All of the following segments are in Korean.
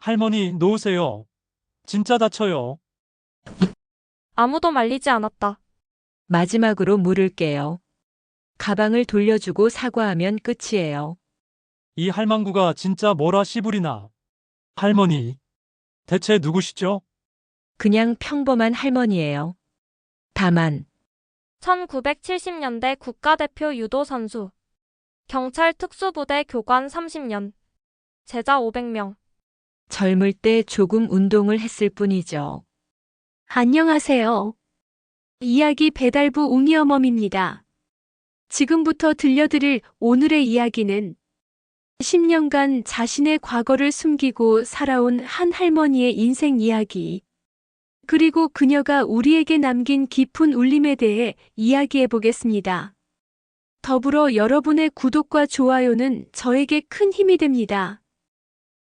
할머니, 놓으세요. 진짜 다쳐요. 아무도 말리지 않았다. 마지막으로 물을게요. 가방을 돌려주고 사과하면 끝이에요. 이 할망구가 진짜 뭐라 씨부리나. 할머니, 대체 누구시죠? 그냥 평범한 할머니예요. 다만 1970년대 국가대표 유도 선수. 경찰 특수부대 교관 30년. 제자 500명. 젊을 때 조금 운동을 했을 뿐이죠. 안녕하세요. 이야기 배달부 웅이어멈입니다. 지금부터 들려드릴 오늘의 이야기는 10년간 자신의 과거를 숨기고 살아온 한 할머니의 인생 이야기, 그리고 그녀가 우리에게 남긴 깊은 울림에 대해 이야기해 보겠습니다. 더불어 여러분의 구독과 좋아요는 저에게 큰 힘이 됩니다.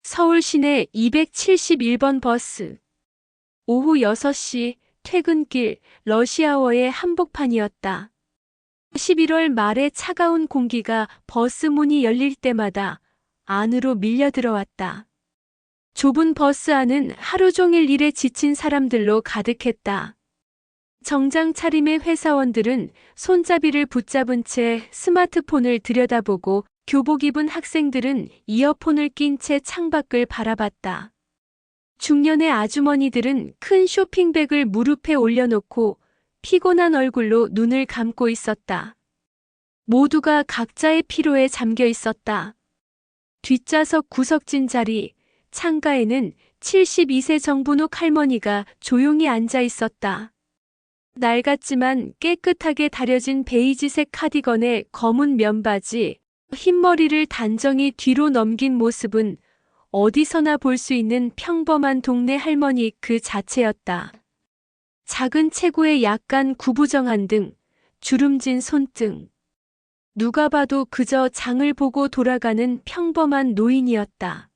서울 시내 271번 버스. 오후 6시 퇴근길 러시아워의 한복판이었다. 11월 말에 차가운 공기가 버스 문이 열릴 때마다 안으로 밀려 들어왔다. 좁은 버스 안은 하루 종일 일에 지친 사람들로 가득했다. 정장 차림의 회사원들은 손잡이를 붙잡은 채 스마트폰을 들여다보고 교복 입은 학생들은 이어폰을 낀 채 창밖을 바라봤다. 중년의 아주머니들은 큰 쇼핑백을 무릎에 올려놓고 피곤한 얼굴로 눈을 감고 있었다. 모두가 각자의 피로에 잠겨 있었다. 뒷좌석 구석진 자리, 창가에는 72세 정분옥 할머니가 조용히 앉아 있었다. 낡았지만 깨끗하게 다려진 베이지색 카디건에 검은 면바지, 흰머리를 단정히 뒤로 넘긴 모습은 어디서나 볼 수 있는 평범한 동네 할머니 그 자체였다. 작은 체구에 약간 구부정한 등, 주름진 손등. 누가 봐도 그저 장을 보고 돌아가는 평범한 노인이었다.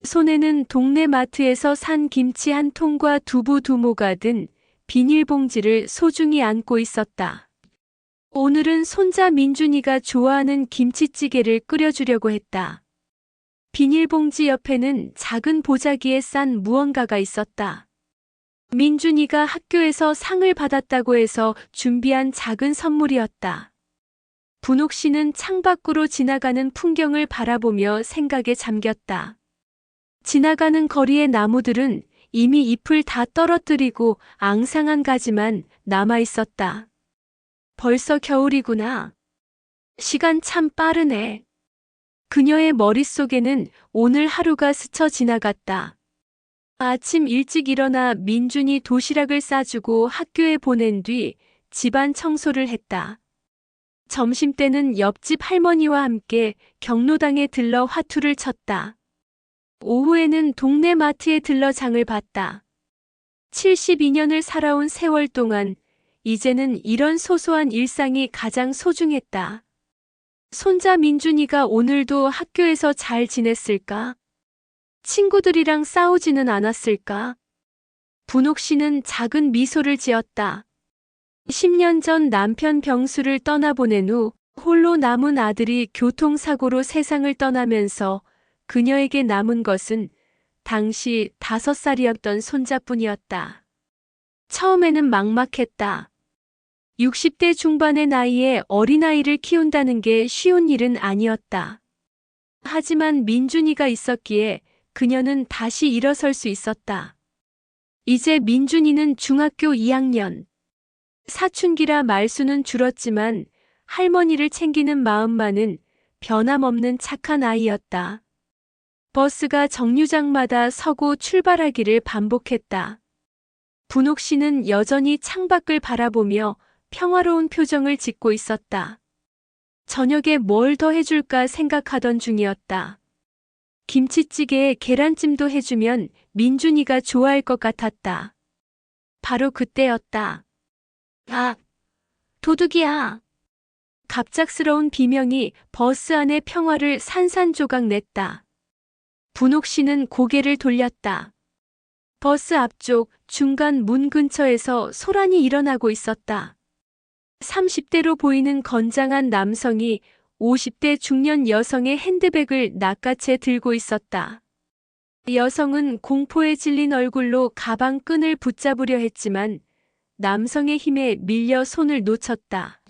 손에는 동네 마트에서 산 김치 한 통과 두부 두 모가 든 비닐봉지를 소중히 안고 있었다. 오늘은 손자 민준이가 좋아하는 김치찌개를 끓여주려고 했다. 비닐봉지 옆에는 작은 보자기에 싼 무언가가 있었다. 민준이가 학교에서 상을 받았다고 해서 준비한 작은 선물이었다. 분옥 씨는 창밖으로 지나가는 풍경을 바라보며 생각에 잠겼다. 지나가는 거리의 나무들은 이미 잎을 다 떨어뜨리고 앙상한 가지만 남아 있었다. 벌써 겨울이구나. 시간 참 빠르네. 그녀의 머릿속에는 오늘 하루가 스쳐 지나갔다. 아침 일찍 일어나 민준이 도시락을 싸주고 학교에 보낸 뒤 집안 청소를 했다. 점심때는 옆집 할머니와 함께 경로당에 들러 화투를 쳤다. 오후에는 동네 마트에 들러 장을 봤다. 72년을 살아온 세월 동안 이제는 이런 소소한 일상이 가장 소중했다. 손자 민준이가 오늘도 학교에서 잘 지냈을까? 친구들이랑 싸우지는 않았을까? 분옥 씨는 작은 미소를 지었다. 10년 전 남편 병수를 떠나보낸 후 홀로 남은 아들이 교통사고로 세상을 떠나면서 그녀에게 남은 것은 당시 5살이었던 손자뿐이었다. 처음에는 막막했다. 60대 중반의 나이에 어린아이를 키운다는 게 쉬운 일은 아니었다. 하지만 민준이가 있었기에 그녀는 다시 일어설 수 있었다. 이제 민준이는 중학교 2학년. 사춘기라 말수는 줄었지만 할머니를 챙기는 마음만은 변함없는 착한 아이였다. 버스가 정류장마다 서고 출발하기를 반복했다. 분옥 씨는 여전히 창밖을 바라보며 평화로운 표정을 짓고 있었다. 저녁에 뭘 더 해줄까 생각하던 중이었다. 김치찌개에 계란찜도 해주면 민준이가 좋아할 것 같았다. 바로 그때였다. 아, 도둑이야. 갑작스러운 비명이 버스 안의 평화를 산산조각 냈다. 분옥 씨는 고개를 돌렸다. 버스 앞쪽 중간 문 근처에서 소란이 일어나고 있었다. 30대로 보이는 건장한 남성이 50대 중년 여성의 핸드백을 낚아채 들고 있었다. 여성은 공포에 질린 얼굴로 가방 끈을 붙잡으려 했지만 남성의 힘에 밀려 손을 놓쳤다.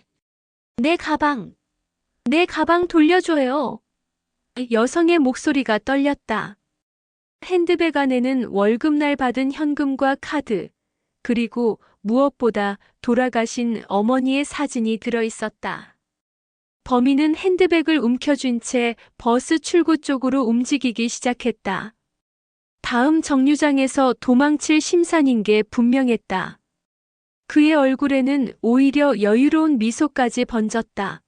내 가방 돌려줘요. 여성의 목소리가 떨렸다. 핸드백 안에는 월급날 받은 현금과 카드, 그리고 무엇보다 돌아가신 어머니의 사진이 들어 있었다. 범인은 핸드백을 움켜쥔 채 버스 출구 쪽으로 움직이기 시작했다. 다음 정류장에서 도망칠 심산인 게 분명했다. 그의 얼굴에는 오히려 여유로운 미소까지 번졌다.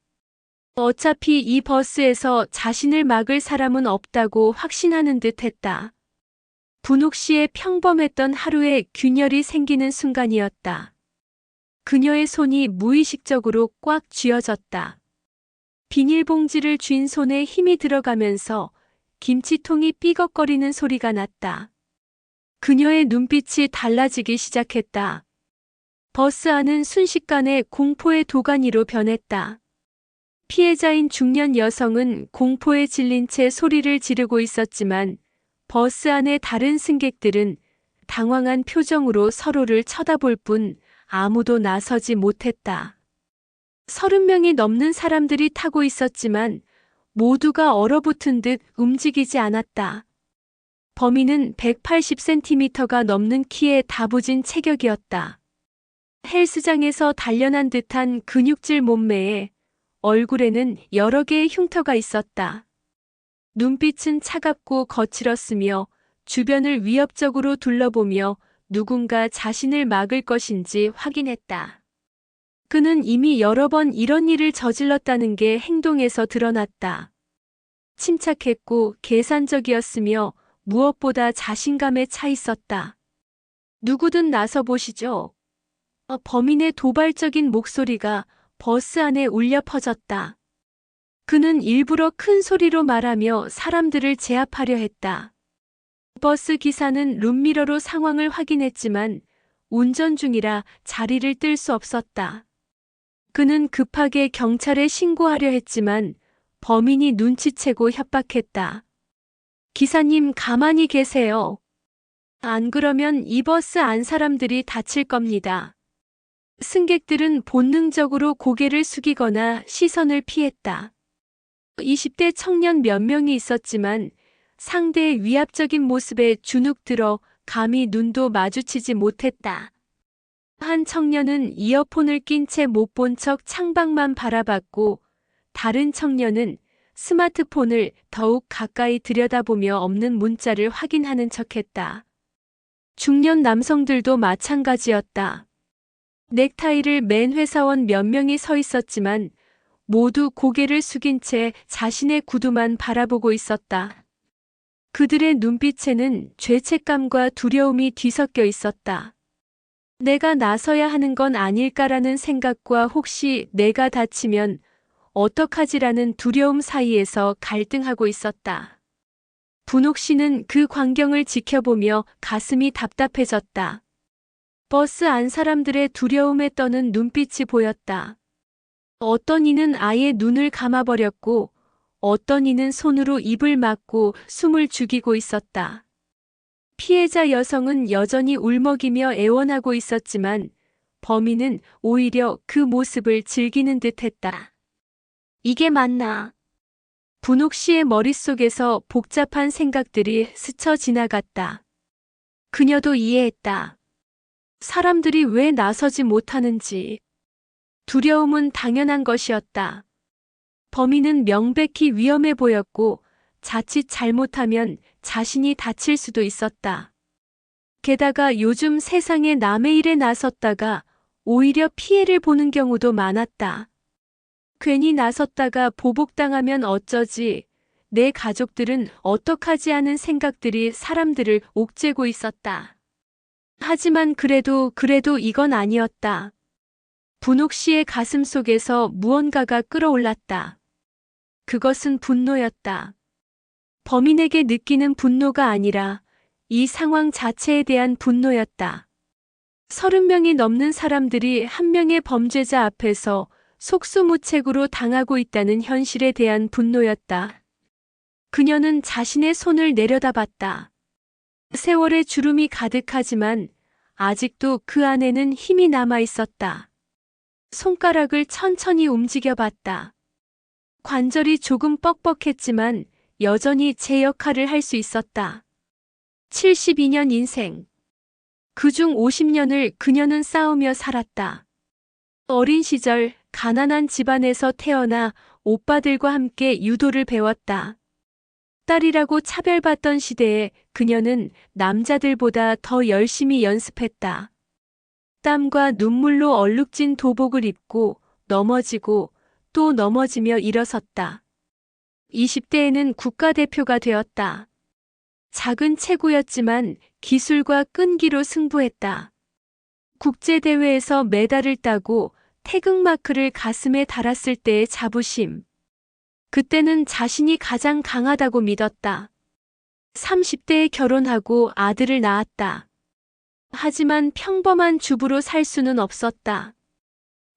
어차피 이 버스에서 자신을 막을 사람은 없다고 확신하는 듯 했다. 분옥 씨의 평범했던 하루에 균열이 생기는 순간이었다. 그녀의 손이 무의식적으로 꽉 쥐어졌다. 비닐봉지를 쥔 손에 힘이 들어가면서 김치통이 삐걱거리는 소리가 났다. 그녀의 눈빛이 달라지기 시작했다. 버스 안은 순식간에 공포의 도가니로 변했다. 피해자인 중년 여성은 공포에 질린 채 소리를 지르고 있었지만 버스 안의 다른 승객들은 당황한 표정으로 서로를 쳐다볼 뿐 아무도 나서지 못했다. 30명이 넘는 사람들이 타고 있었지만 모두가 얼어붙은 듯 움직이지 않았다. 범인은 180cm가 넘는 키에 다부진 체격이었다. 헬스장에서 단련한 듯한 근육질 몸매에 얼굴에는 여러 개의 흉터가 있었다. 눈빛은 차갑고 거칠었으며 주변을 위협적으로 둘러보며 누군가 자신을 막을 것인지 확인했다. 그는 이미 여러 번 이런 일을 저질렀다는 게 행동에서 드러났다. 침착했고 계산적이었으며 무엇보다 자신감에 차 있었다. 누구든 나서 보시죠. 범인의 도발적인 목소리가 버스 안에 울려 퍼졌다. 그는 일부러 큰 소리로 말하며 사람들을 제압하려 했다. 버스 기사는 룸미러로 상황을 확인했지만 운전 중이라 자리를 뜰 수 없었다. 그는 급하게 경찰에 신고하려 했지만 범인이 눈치채고 협박했다. 기사님 가만히 계세요. 안 그러면 이 버스 안 사람들이 다칠 겁니다. 승객들은 본능적으로 고개를 숙이거나 시선을 피했다. 20대 청년 몇 명이 있었지만 상대의 위압적인 모습에 주눅 들어 감히 눈도 마주치지 못했다. 한 청년은 이어폰을 낀 채 못 본 척 창밖만 바라봤고 다른 청년은 스마트폰을 더욱 가까이 들여다보며 없는 문자를 확인하는 척했다. 중년 남성들도 마찬가지였다. 넥타이를 맨 회사원 몇 명이 서 있었지만 모두 고개를 숙인 채 자신의 구두만 바라보고 있었다. 그들의 눈빛에는 죄책감과 두려움이 뒤섞여 있었다. 내가 나서야 하는 건 아닐까라는 생각과 혹시 내가 다치면 어떡하지라는 두려움 사이에서 갈등하고 있었다. 분옥 씨는 그 광경을 지켜보며 가슴이 답답해졌다. 버스 안 사람들의 두려움에 떠는 눈빛이 보였다. 어떤 이는 아예 눈을 감아버렸고 어떤 이는 손으로 입을 막고 숨을 죽이고 있었다. 피해자 여성은 여전히 울먹이며 애원하고 있었지만 범인은 오히려 그 모습을 즐기는 듯했다. 이게 맞나? 분옥 씨의 머릿속에서 복잡한 생각들이 스쳐 지나갔다. 그녀도 이해했다. 사람들이 왜 나서지 못하는지. 두려움은 당연한 것이었다. 범인은 명백히 위험해 보였고 자칫 잘못하면 자신이 다칠 수도 있었다. 게다가 요즘 세상에 남의 일에 나섰다가 오히려 피해를 보는 경우도 많았다. 괜히 나섰다가 보복당하면 어쩌지, 내 가족들은 어떡하지 하는 생각들이 사람들을 옥죄고 있었다. 하지만 그래도 이건 아니었다. 분옥 씨의 가슴 속에서 무언가가 끌어올랐다. 그것은 분노였다. 범인에게 느끼는 분노가 아니라 이 상황 자체에 대한 분노였다. 30명이 넘는 사람들이 한 명의 범죄자 앞에서 속수무책으로 당하고 있다는 현실에 대한 분노였다. 그녀는 자신의 손을 내려다봤다. 세월의 주름이 가득하지만 아직도 그 안에는 힘이 남아 있었다. 손가락을 천천히 움직여 봤다. 관절이 조금 뻑뻑했지만 여전히 제 역할을 할 수 있었다. 72년 인생. 그중 50년을 그녀는 싸우며 살았다. 어린 시절 가난한 집안에서 태어나 오빠들과 함께 유도를 배웠다. 딸이라고 차별받던 시대에 그녀는 남자들보다 더 열심히 연습했다. 땀과 눈물로 얼룩진 도복을 입고 넘어지고 또 넘어지며 일어섰다. 20대에는 국가대표가 되었다. 작은 체구였지만 기술과 끈기로 승부했다. 국제대회에서 메달을 따고 태극마크를 가슴에 달았을 때의 자부심. 그때는 자신이 가장 강하다고 믿었다. 30대에 결혼하고 아들을 낳았다. 하지만 평범한 주부로 살 수는 없었다.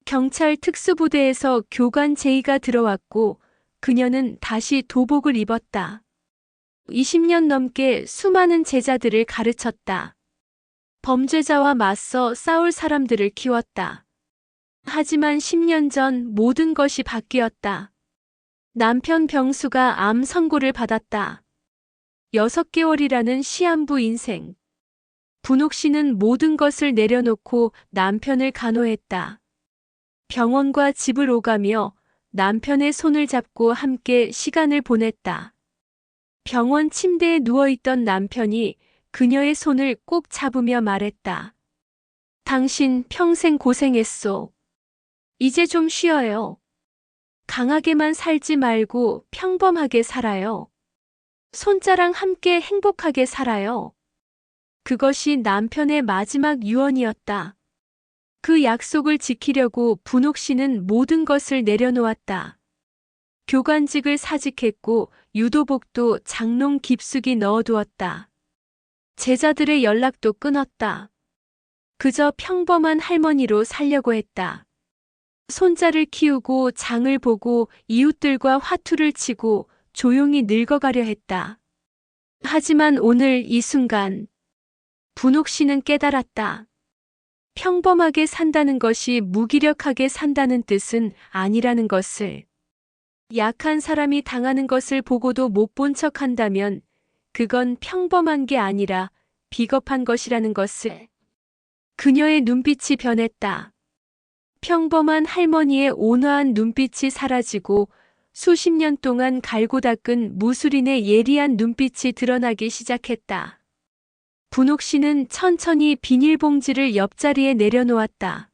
경찰 특수부대에서 교관 제의가 들어왔고 그녀는 다시 도복을 입었다. 20년 넘게 수많은 제자들을 가르쳤다. 범죄자와 맞서 싸울 사람들을 키웠다. 하지만 10년 전 모든 것이 바뀌었다. 남편 병수가 암 선고를 받았다. 6개월이라는 시한부 인생. 분옥 씨는 모든 것을 내려놓고 남편을 간호했다. 병원과 집을 오가며 남편의 손을 잡고 함께 시간을 보냈다. 병원 침대에 누워있던 남편이 그녀의 손을 꼭 잡으며 말했다. 당신 평생 고생했소. 이제 좀 쉬어요. 강하게만 살지 말고 평범하게 살아요. 손자랑 함께 행복하게 살아요. 그것이 남편의 마지막 유언이었다. 그 약속을 지키려고 분옥 씨는 모든 것을 내려놓았다. 교관직을 사직했고 유도복도 장롱 깊숙이 넣어두었다. 제자들의 연락도 끊었다. 그저 평범한 할머니로 살려고 했다. 손자를 키우고 장을 보고 이웃들과 화투를 치고 조용히 늙어가려 했다. 하지만 오늘 이 순간 분옥 씨는 깨달았다. 평범하게 산다는 것이 무기력하게 산다는 뜻은 아니라는 것을. 약한 사람이 당하는 것을 보고도 못 본 척 한다면 그건 평범한 게 아니라 비겁한 것이라는 것을. 그녀의 눈빛이 변했다. 평범한 할머니의 온화한 눈빛이 사라지고 수십 년 동안 갈고 닦은 무술인의 예리한 눈빛이 드러나기 시작했다. 분옥 씨는 천천히 비닐봉지를 옆자리에 내려놓았다.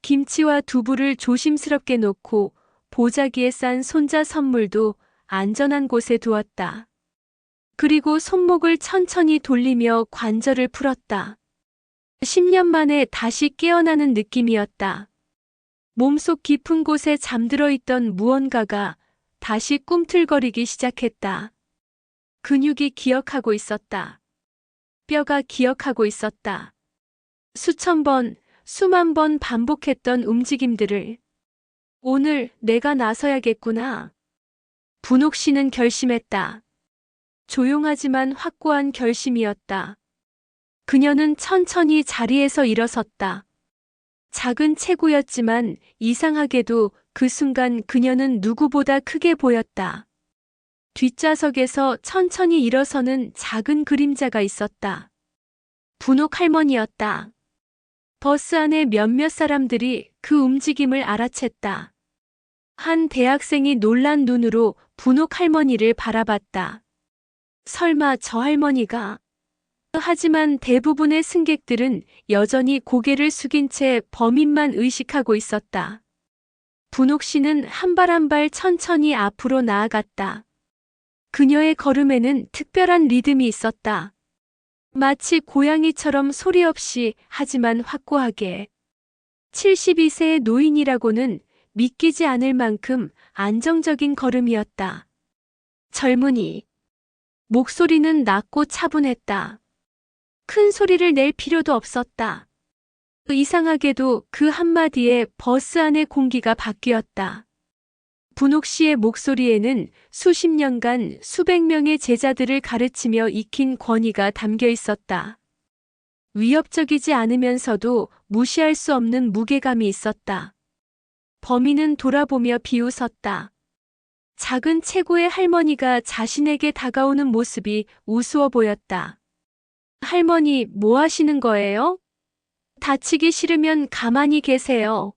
김치와 두부를 조심스럽게 놓고 보자기에 싼 손자 선물도 안전한 곳에 두었다. 그리고 손목을 천천히 돌리며 관절을 풀었다. 10년 만에 다시 깨어나는 느낌이었다. 몸속 깊은 곳에 잠들어 있던 무언가가 다시 꿈틀거리기 시작했다. 근육이 기억하고 있었다. 뼈가 기억하고 있었다. 수천 번, 수만 번 반복했던 움직임들을. 오늘 내가 나서야겠구나. 분옥 씨는 결심했다. 조용하지만 확고한 결심이었다. 그녀는 천천히 자리에서 일어섰다. 작은 체구였지만 이상하게도 그 순간 그녀는 누구보다 크게 보였다. 뒷좌석에서 천천히 일어서는 작은 그림자가 있었다. 분옥 할머니였다. 버스 안에 몇몇 사람들이 그 움직임을 알아챘다. 한 대학생이 놀란 눈으로 분옥 할머니를 바라봤다. 설마 저 할머니가? 하지만 대부분의 승객들은 여전히 고개를 숙인 채 범인만 의식하고 있었다. 분옥 씨는 한 발 한 발 천천히 앞으로 나아갔다. 그녀의 걸음에는 특별한 리듬이 있었다. 마치 고양이처럼 소리 없이 하지만 확고하게. 72세의 노인이라고는 믿기지 않을 만큼 안정적인 걸음이었다. 젊은이. 목소리는 낮고 차분했다. 큰 소리를 낼 필요도 없었다. 이상하게도 그 한마디에 버스 안의 공기가 바뀌었다. 분옥 씨의 목소리에는 수십 년간 수백 명의 제자들을 가르치며 익힌 권위가 담겨 있었다. 위협적이지 않으면서도 무시할 수 없는 무게감이 있었다. 범인은 돌아보며 비웃었다. 작은 체구의 할머니가 자신에게 다가오는 모습이 우스워 보였다. 할머니, 뭐 하시는 거예요? 다치기 싫으면 가만히 계세요.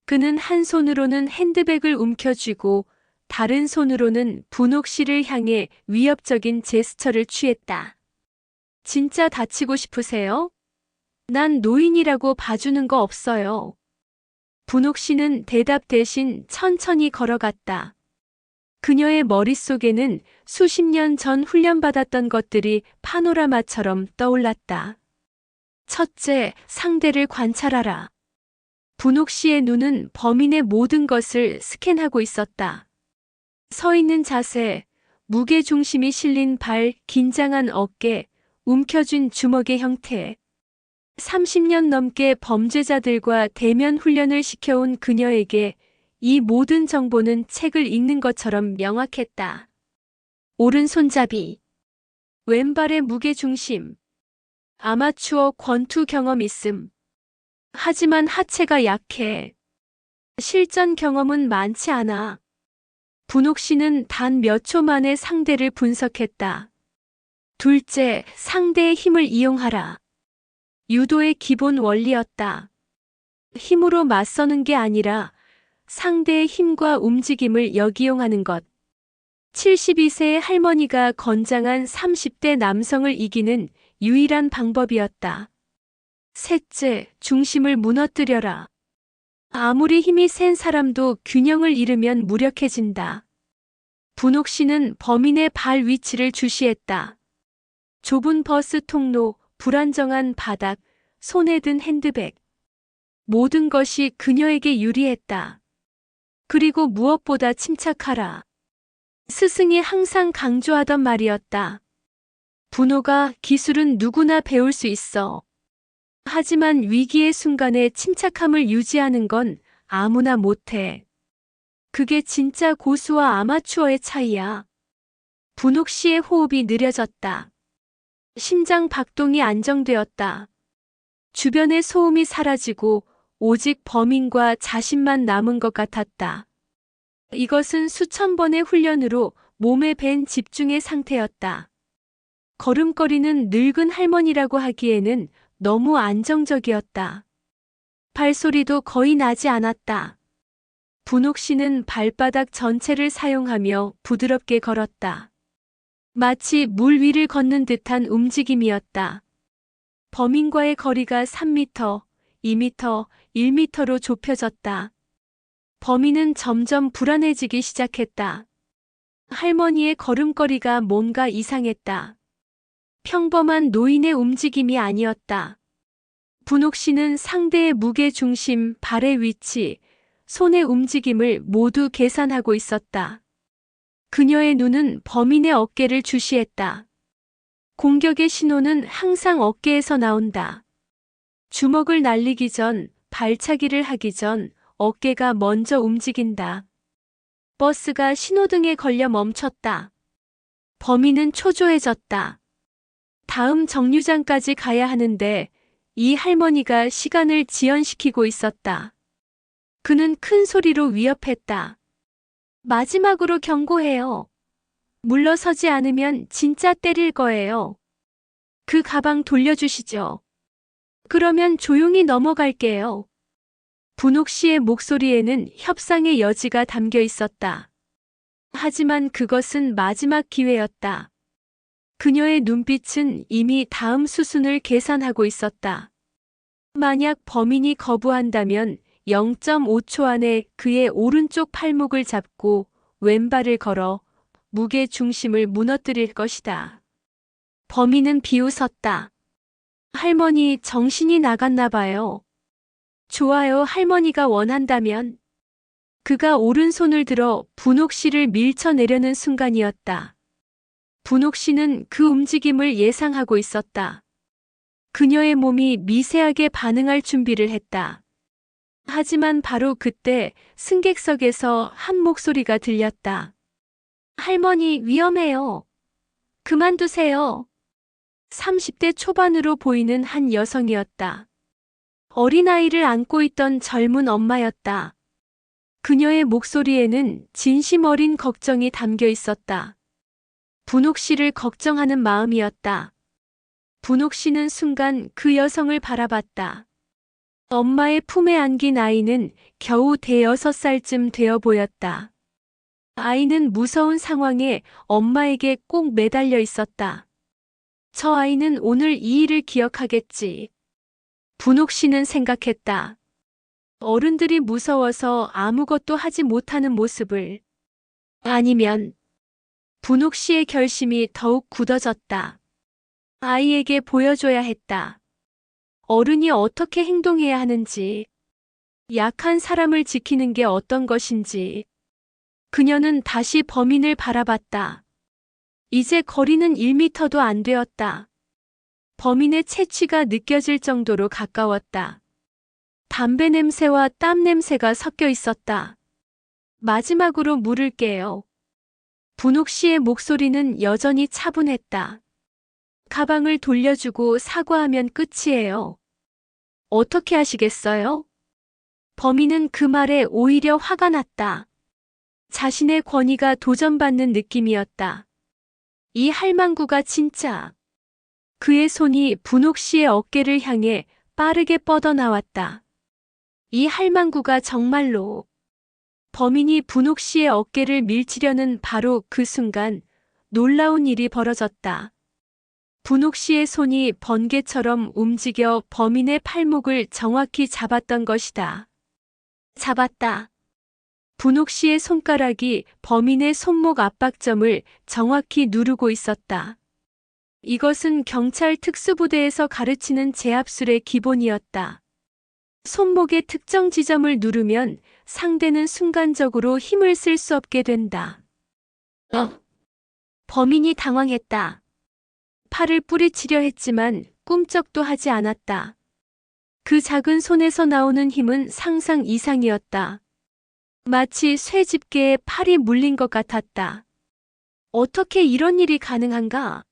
그는 한 손으로는 핸드백을 움켜쥐고 다른 손으로는 분옥 씨를 향해 위협적인 제스처를 취했다. 진짜 다치고 싶으세요? 난 노인이라고 봐주는 거 없어요. 분옥 씨는 대답 대신 천천히 걸어갔다. 그녀의 머릿속에는 수십 년 전 훈련받았던 것들이 파노라마처럼 떠올랐다. 첫째, 상대를 관찰하라. 분옥 씨의 눈은 범인의 모든 것을 스캔하고 있었다. 서 있는 자세, 무게 중심이 실린 발, 긴장한 어깨, 움켜쥔 주먹의 형태. 30년 넘게 범죄자들과 대면 훈련을 시켜온 그녀에게 이 모든 정보는 책을 읽는 것처럼 명확했다. 오른손잡이, 왼발의 무게 중심, 아마추어 권투 경험 있음. 하지만 하체가 약해. 실전 경험은 많지 않아. 분옥 씨는 단 몇 초 만에 상대를 분석했다. 둘째, 상대의 힘을 이용하라. 유도의 기본 원리였다. 힘으로 맞서는 게 아니라 상대의 힘과 움직임을 역이용하는 것. 72세의 할머니가 건장한 30대 남성을 이기는 유일한 방법이었다. 셋째, 중심을 무너뜨려라. 아무리 힘이 센 사람도 균형을 잃으면 무력해진다. 분옥 씨는 범인의 발 위치를 주시했다. 좁은 버스 통로, 불안정한 바닥, 손에 든 핸드백. 모든 것이 그녀에게 유리했다. 그리고 무엇보다 침착하라. 스승이 항상 강조하던 말이었다. 분호가 기술은 누구나 배울 수 있어. 하지만 위기의 순간에 침착함을 유지하는 건 아무나 못해. 그게 진짜 고수와 아마추어의 차이야. 분옥 씨의 호흡이 느려졌다. 심장 박동이 안정되었다. 주변의 소음이 사라지고 오직 범인과 자신만 남은 것 같았다. 이것은 수천 번의 훈련으로 몸에 밴 집중의 상태였다. 걸음걸이는 늙은 할머니라고 하기에는 너무 안정적이었다. 발소리도 거의 나지 않았다. 분옥 씨는 발바닥 전체를 사용하며 부드럽게 걸었다. 마치 물 위를 걷는 듯한 움직임이었다. 범인과의 거리가 3m, 2m, 1m로 좁혀졌다. 범인은 점점 불안해지기 시작했다. 할머니의 걸음걸이가 뭔가 이상했다. 평범한 노인의 움직임이 아니었다. 분옥 씨는 상대의 무게 중심, 발의 위치, 손의 움직임을 모두 계산하고 있었다. 그녀의 눈은 범인의 어깨를 주시했다. 공격의 신호는 항상 어깨에서 나온다. 주먹을 날리기 전, 발차기를 하기 전 어깨가 먼저 움직인다. 버스가 신호등에 걸려 멈췄다. 범인은 초조해졌다. 다음 정류장까지 가야 하는데 이 할머니가 시간을 지연시키고 있었다. 그는 큰 소리로 위협했다. 마지막으로 경고해요. 물러서지 않으면 진짜 때릴 거예요. 그 가방 돌려주시죠. 그러면 조용히 넘어갈게요. 분옥 씨의 목소리에는 협상의 여지가 담겨 있었다. 하지만 그것은 마지막 기회였다. 그녀의 눈빛은 이미 다음 수순을 계산하고 있었다. 만약 범인이 거부한다면 0.5초 안에 그의 오른쪽 팔목을 잡고 왼발을 걸어 무게 중심을 무너뜨릴 것이다. 범인은 비웃었다. 할머니 정신이 나갔나 봐요. 좋아요, 할머니가 원한다면. 그가 오른손을 들어 분옥 씨를 밀쳐내려는 순간이었다. 분옥 씨는 그 움직임을 예상하고 있었다. 그녀의 몸이 미세하게 반응할 준비를 했다. 하지만 바로 그때 승객석에서 한 목소리가 들렸다. 할머니, 위험해요. 그만두세요. 30대 초반으로 보이는 한 여성이었다. 어린아이를 안고 있던 젊은 엄마였다. 그녀의 목소리에는 진심 어린 걱정이 담겨 있었다. 분옥 씨를 걱정하는 마음이었다. 분옥 씨는 순간 그 여성을 바라봤다. 엄마의 품에 안긴 아이는 겨우 6살쯤 되어 보였다. 아이는 무서운 상황에 엄마에게 꼭 매달려 있었다. 저 아이는 오늘 이 일을 기억하겠지. 분옥 씨는 생각했다. 어른들이 무서워서 아무것도 하지 못하는 모습을. 아니면 분옥 씨의 결심이 더욱 굳어졌다. 아이에게 보여줘야 했다. 어른이 어떻게 행동해야 하는지, 약한 사람을 지키는 게 어떤 것인지. 그녀는 다시 범인을 바라봤다. 이제 거리는 1미터도 안 되었다. 범인의 채취가 느껴질 정도로 가까웠다. 담배 냄새와 땀 냄새가 섞여 있었다. 마지막으로 물을게요. 분옥 씨의 목소리는 여전히 차분했다. 가방을 돌려주고 사과하면 끝이에요. 어떻게 하시겠어요? 범인은 그 말에 오히려 화가 났다. 자신의 권위가 도전받는 느낌이었다. 이 할망구가 진짜. 그의 손이 분옥 씨의 어깨를 향해 빠르게 뻗어나왔다. 이 할망구가 정말로. 범인이 분옥 씨의 어깨를 밀치려는 바로 그 순간 놀라운 일이 벌어졌다. 분옥 씨의 손이 번개처럼 움직여 범인의 팔목을 정확히 잡았던 것이다. 잡았다. 분옥 씨의 손가락이 범인의 손목 압박점을 정확히 누르고 있었다. 이것은 경찰 특수부대에서 가르치는 제압술의 기본이었다. 손목의 특정 지점을 누르면 상대는 순간적으로 힘을 쓸 수 없게 된다. 범인이 당황했다. 팔을 뿌리치려 했지만 꿈쩍도 하지 않았다. 그 작은 손에서 나오는 힘은 상상 이상이었다. 마치 쇠집게에 팔이 물린 것 같았다. 어떻게 이런 일이 가능한가?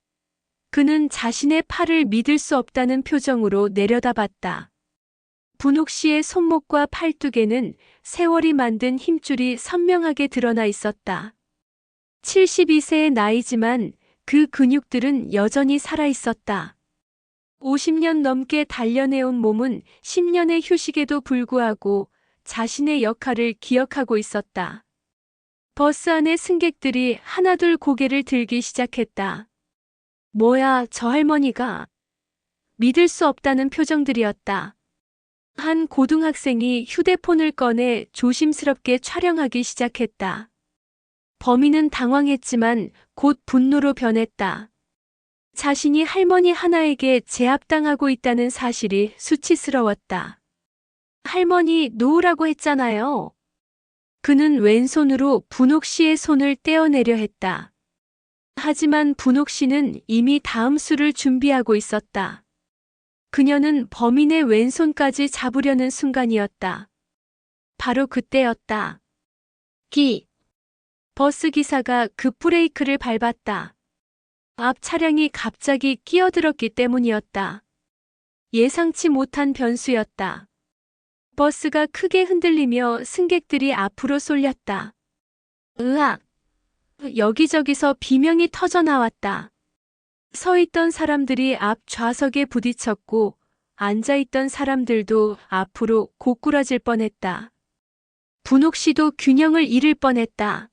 그는 자신의 팔을 믿을 수 없다는 표정으로 내려다봤다. 분옥 씨의 손목과 팔뚝에는 세월이 만든 힘줄이 선명하게 드러나 있었다. 72세의 나이지만 그 근육들은 여전히 살아 있었다. 50년 넘게 단련해온 몸은 10년의 휴식에도 불구하고 자신의 역할을 기억하고 있었다. 버스 안의 승객들이 하나둘 고개를 들기 시작했다. 뭐야, 저 할머니가. 믿을 수 없다는 표정들이었다. 한 고등학생이 휴대폰을 꺼내 조심스럽게 촬영하기 시작했다. 범인은 당황했지만 곧 분노로 변했다. 자신이 할머니 하나에게 제압당하고 있다는 사실이 수치스러웠다. 할머니, 놓으라고 했잖아요. 그는 왼손으로 분옥 씨의 손을 떼어내려 했다. 하지만 분옥 씨는 이미 다음 수를 준비하고 있었다. 그녀는 범인의 왼손까지 잡으려는 순간이었다. 바로 그때였다. 버스 기사가 급브레이크를 밟았다. 앞 차량이 갑자기 끼어들었기 때문이었다. 예상치 못한 변수였다. 버스가 크게 흔들리며 승객들이 앞으로 쏠렸다. 으악! 여기저기서 비명이 터져 나왔다. 서 있던 사람들이 앞 좌석에 부딪혔고 앉아있던 사람들도 앞으로 고꾸라질 뻔했다. 분옥 씨도 균형을 잃을 뻔했다.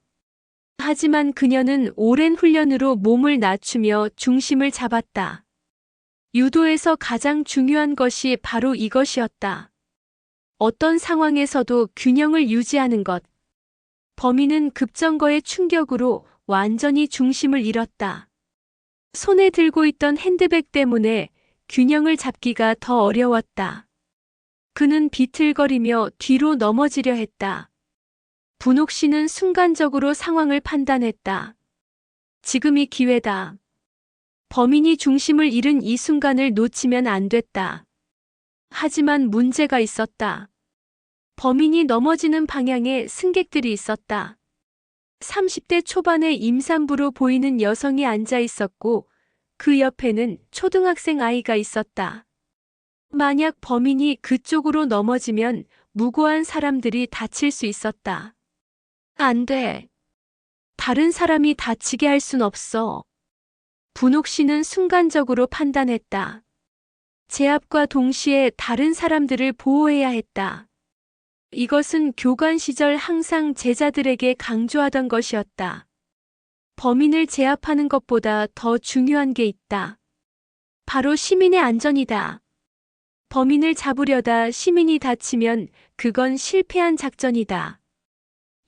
하지만 그녀는 오랜 훈련으로 몸을 낮추며 중심을 잡았다. 유도에서 가장 중요한 것이 바로 이것이었다. 어떤 상황에서도 균형을 유지하는 것. 범인은 급정거의 충격으로 완전히 중심을 잃었다. 손에 들고 있던 핸드백 때문에 균형을 잡기가 더 어려웠다. 그는 비틀거리며 뒤로 넘어지려 했다. 분옥 씨는 순간적으로 상황을 판단했다. 지금이 기회다. 범인이 중심을 잃은 이 순간을 놓치면 안 됐다. 하지만 문제가 있었다. 범인이 넘어지는 방향에 승객들이 있었다. 30대 초반의 임산부로 보이는 여성이 앉아 있었고 그 옆에는 초등학생 아이가 있었다. 만약 범인이 그쪽으로 넘어지면 무고한 사람들이 다칠 수 있었다. 안 돼. 다른 사람이 다치게 할 순 없어. 분옥 씨는 순간적으로 판단했다. 제압과 동시에 다른 사람들을 보호해야 했다. 이것은 교관 시절 항상 제자들에게 강조하던 것이었다. 범인을 제압하는 것보다 더 중요한 게 있다. 바로 시민의 안전이다. 범인을 잡으려다 시민이 다치면 그건 실패한 작전이다.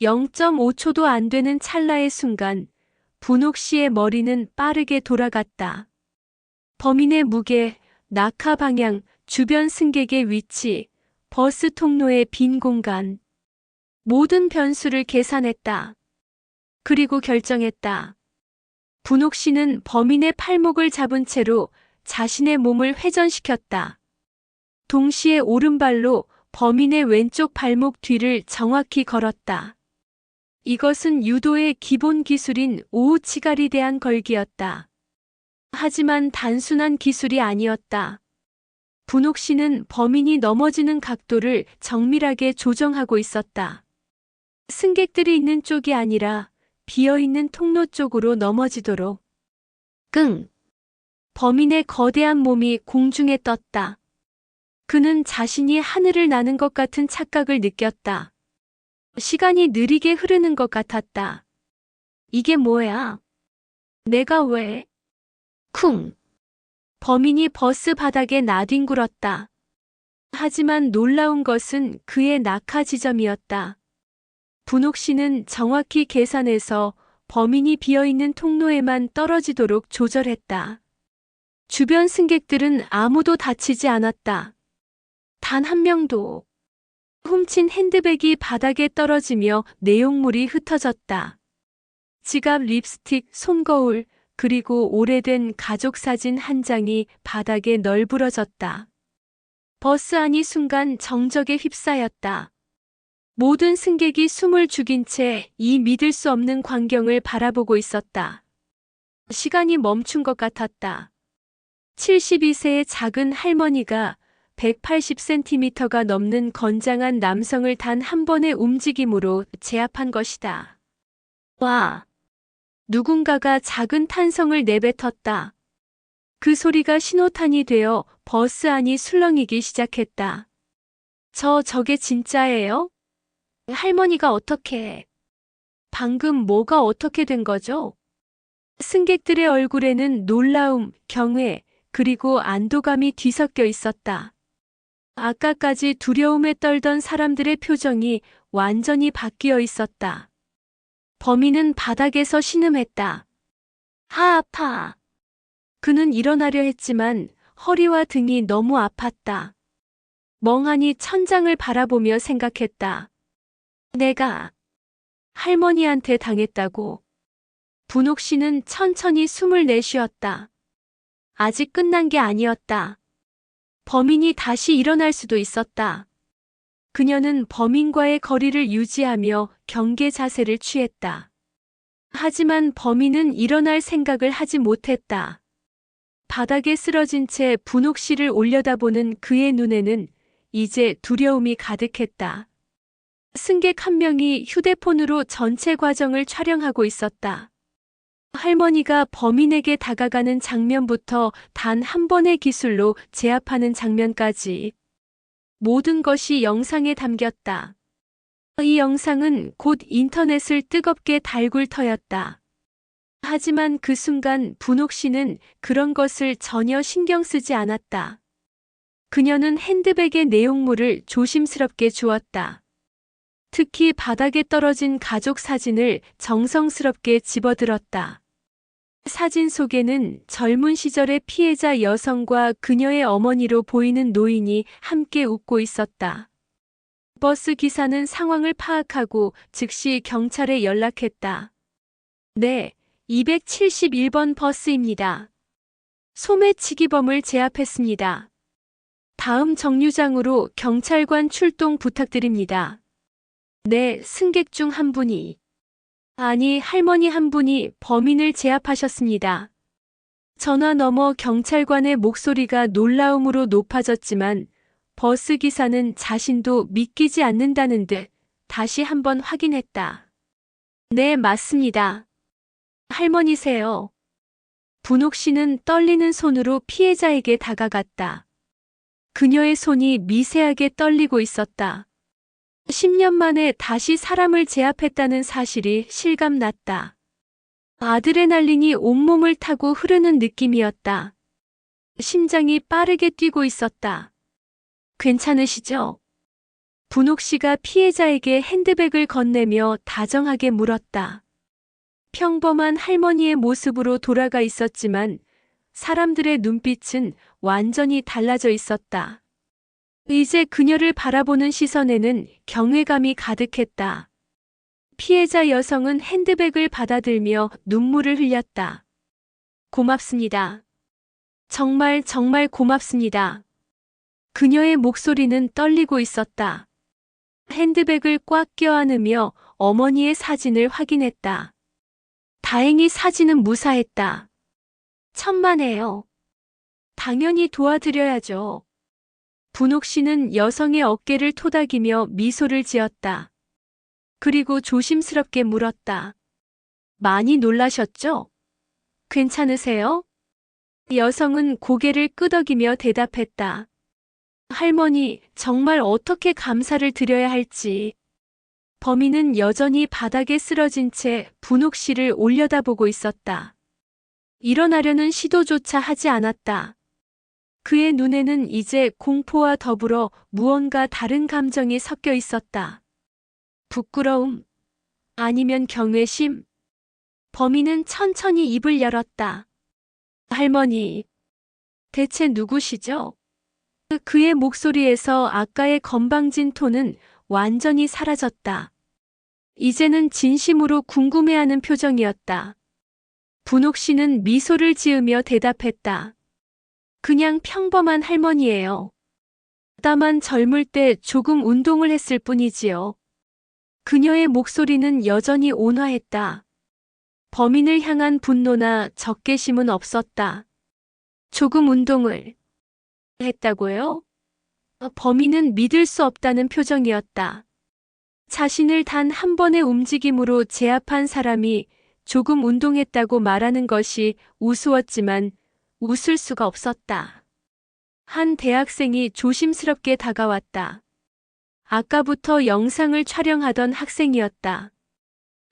0.5초도 안 되는 찰나의 순간 분옥 씨의 머리는 빠르게 돌아갔다. 범인의 무게, 낙하 방향, 주변 승객의 위치, 버스 통로의 빈 공간. 모든 변수를 계산했다. 그리고 결정했다. 분옥 씨는 범인의 팔목을 잡은 채로 자신의 몸을 회전시켰다. 동시에 오른발로 범인의 왼쪽 발목 뒤를 정확히 걸었다. 이것은 유도의 기본 기술인 오우치가리 대한 걸기였다. 하지만 단순한 기술이 아니었다. 분옥 씨는 범인이 넘어지는 각도를 정밀하게 조정하고 있었다. 승객들이 있는 쪽이 아니라 비어있는 통로 쪽으로 넘어지도록. 끙! 범인의 거대한 몸이 공중에 떴다. 그는 자신이 하늘을 나는 것 같은 착각을 느꼈다. 시간이 느리게 흐르는 것 같았다. 이게 뭐야? 내가 왜? 쿵! 범인이 버스 바닥에 나뒹굴었다. 하지만 놀라운 것은 그의 낙하 지점이었다. 분옥 씨는 정확히 계산해서 범인이 비어있는 통로에만 떨어지도록 조절했다. 주변 승객들은 아무도 다치지 않았다. 단 한 명도. 훔친 핸드백이 바닥에 떨어지며 내용물이 흩어졌다. 지갑, 립스틱, 손거울, 그리고 오래된 가족 사진 한 장이 바닥에 널브러졌다. 버스 안이 순간 정적에 휩싸였다. 모든 승객이 숨을 죽인 채 이 믿을 수 없는 광경을 바라보고 있었다. 시간이 멈춘 것 같았다. 72세의 작은 할머니가 180cm가 넘는 건장한 남성을 단 한 번의 움직임으로 제압한 것이다. 와! 누군가가 작은 탄성을 내뱉었다. 그 소리가 신호탄이 되어 버스 안이 술렁이기 시작했다. 저게 진짜예요? 할머니가 어떻게... 방금 뭐가 어떻게 된 거죠? 승객들의 얼굴에는 놀라움, 경외, 그리고 안도감이 뒤섞여 있었다. 아까까지 두려움에 떨던 사람들의 표정이 완전히 바뀌어 있었다. 범인은 바닥에서 신음했다. 아파. 그는 일어나려 했지만 허리와 등이 너무 아팠다. 멍하니 천장을 바라보며 생각했다. 내가 할머니한테 당했다고. 분옥 씨는 천천히 숨을 내쉬었다. 아직 끝난 게 아니었다. 범인이 다시 일어날 수도 있었다. 그녀는 범인과의 거리를 유지하며 경계 자세를 취했다. 하지만 범인은 일어날 생각을 하지 못했다. 바닥에 쓰러진 채 분옥 씨를 올려다보는 그의 눈에는 이제 두려움이 가득했다. 승객 한 명이 휴대폰으로 전체 과정을 촬영하고 있었다. 할머니가 범인에게 다가가는 장면부터 단 한 번의 기술로 제압하는 장면까지 모든 것이 영상에 담겼다. 이 영상은 곧 인터넷을 뜨겁게 달굴 터였다. 하지만 그 순간 분옥 씨는 그런 것을 전혀 신경 쓰지 않았다. 그녀는 핸드백의 내용물을 조심스럽게 주었다. 특히 바닥에 떨어진 가족 사진을 정성스럽게 집어들었다. 사진 속에는 젊은 시절의 피해자 여성과 그녀의 어머니로 보이는 노인이 함께 웃고 있었다. 버스 기사는 상황을 파악하고 즉시 경찰에 연락했다. 네, 271번 버스입니다. 소매치기범을 제압했습니다. 다음 정류장으로 경찰관 출동 부탁드립니다. 네, 승객 중 한 분이, 아니, 할머니 한 분이 범인을 제압하셨습니다. 전화 너머 경찰관의 목소리가 놀라움으로 높아졌지만 버스 기사는 자신도 믿기지 않는다는 듯 다시 한번 확인했다. 네, 맞습니다. 할머니세요. 분옥 씨는 떨리는 손으로 피해자에게 다가갔다. 그녀의 손이 미세하게 떨리고 있었다. 10년 만에 다시 사람을 제압했다는 사실이 실감났다. 아드레날린이 온몸을 타고 흐르는 느낌이었다. 심장이 빠르게 뛰고 있었다. 괜찮으시죠? 분옥 씨가 피해자에게 핸드백을 건네며 다정하게 물었다. 평범한 할머니의 모습으로 돌아가 있었지만 사람들의 눈빛은 완전히 달라져 있었다. 이제 그녀를 바라보는 시선에는 경외감이 가득했다. 피해자 여성은 핸드백을 받아들며 눈물을 흘렸다. 고맙습니다. 정말 정말 고맙습니다. 그녀의 목소리는 떨리고 있었다. 핸드백을 꽉 껴안으며 어머니의 사진을 확인했다. 다행히 사진은 무사했다. 천만에요. 당연히 도와드려야죠. 분옥 씨는 여성의 어깨를 토닥이며 미소를 지었다. 그리고 조심스럽게 물었다. 많이 놀라셨죠? 괜찮으세요? 여성은 고개를 끄덕이며 대답했다. 할머니, 정말 어떻게 감사를 드려야 할지. 범인은 여전히 바닥에 쓰러진 채 분옥 씨를 올려다보고 있었다. 일어나려는 시도조차 하지 않았다. 그의 눈에는 이제 공포와 더불어 무언가 다른 감정이 섞여 있었다. 부끄러움, 아니면 경외심. 범인은 천천히 입을 열었다. 할머니, 대체 누구시죠? 그의 목소리에서 아까의 건방진 톤은 완전히 사라졌다. 이제는 진심으로 궁금해하는 표정이었다. 분옥 씨는 미소를 지으며 대답했다. 그냥 평범한 할머니예요. 다만 젊을 때 조금 운동을 했을 뿐이지요. 그녀의 목소리는 여전히 온화했다. 범인을 향한 분노나 적개심은 없었다. 조금 운동을 했다고요? 범인은 믿을 수 없다는 표정이었다. 자신을 단 한 번의 움직임으로 제압한 사람이 조금 운동했다고 말하는 것이 우스웠지만 웃을 수가 없었다. 한 대학생이 조심스럽게 다가왔다. 아까부터 영상을 촬영하던 학생이었다.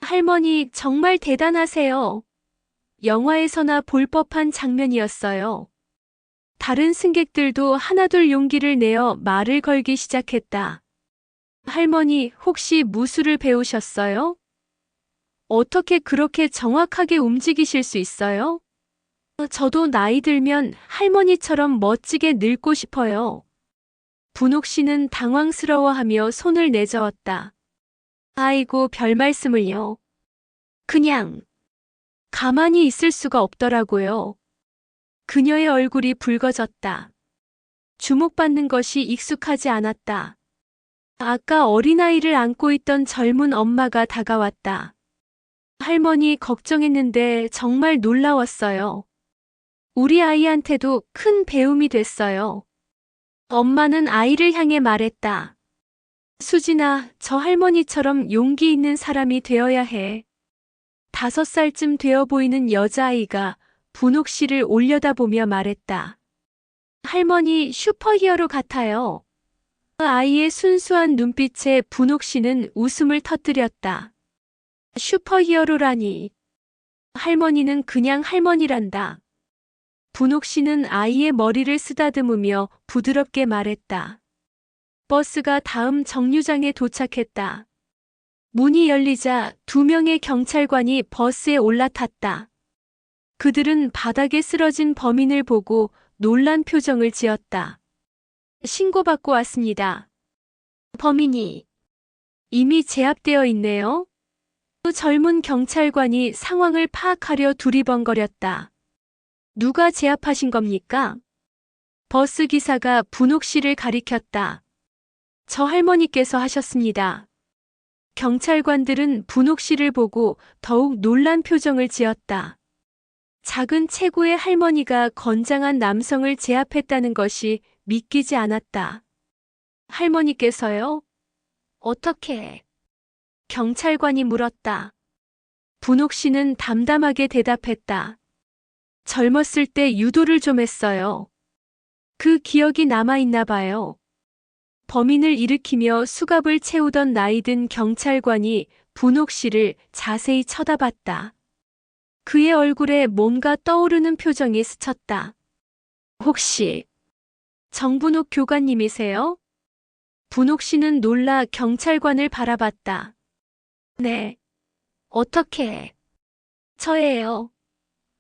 할머니, 정말 대단하세요. 영화에서나 볼 법한 장면이었어요. 다른 승객들도 하나둘 용기를 내어 말을 걸기 시작했다. 할머니, 혹시 무술을 배우셨어요? 어떻게 그렇게 정확하게 움직이실 수 있어요? 저도 나이 들면 할머니처럼 멋지게 늙고 싶어요. 분옥 씨는 당황스러워하며 손을 내저었다. 아이고, 별 말씀을요. 그냥 가만히 있을 수가 없더라고요. 그녀의 얼굴이 붉어졌다. 주목받는 것이 익숙하지 않았다. 아까 어린아이를 안고 있던 젊은 엄마가 다가왔다. 할머니, 걱정했는데 정말 놀라웠어요. 우리 아이한테도 큰 배움이 됐어요. 엄마는 아이를 향해 말했다. 수진아, 저 할머니처럼 용기 있는 사람이 되어야 해. 5살쯤 되어 보이는 여자아이가 분옥 씨를 올려다보며 말했다. 할머니, 슈퍼히어로 같아요. 아이의 순수한 눈빛에 분옥 씨는 웃음을 터뜨렸다. 슈퍼히어로라니. 할머니는 그냥 할머니란다. 분옥 씨는 아이의 머리를 쓰다듬으며 부드럽게 말했다. 버스가 다음 정류장에 도착했다. 문이 열리자 2명의 경찰관이 버스에 올라탔다. 그들은 바닥에 쓰러진 범인을 보고 놀란 표정을 지었다. 신고받고 왔습니다. 범인이 이미 제압되어 있네요. 또 젊은 경찰관이 상황을 파악하려 두리번거렸다. 누가 제압하신 겁니까? 버스 기사가 분옥 씨를 가리켰다. 저 할머니께서 하셨습니다. 경찰관들은 분옥 씨를 보고 더욱 놀란 표정을 지었다. 작은 체구의 할머니가 건장한 남성을 제압했다는 것이 믿기지 않았다. 할머니께서요? 어떻게? 경찰관이 물었다. 분옥 씨는 담담하게 대답했다. 젊었을 때 유도를 좀 했어요. 그 기억이 남아있나 봐요. 범인을 일으키며 수갑을 채우던 나이든 경찰관이 분옥 씨를 자세히 쳐다봤다. 그의 얼굴에 뭔가 떠오르는 표정이 스쳤다. 혹시 정분옥 교관님이세요? 분옥 씨는 놀라 경찰관을 바라봤다. 네. 어떻게? 저예요.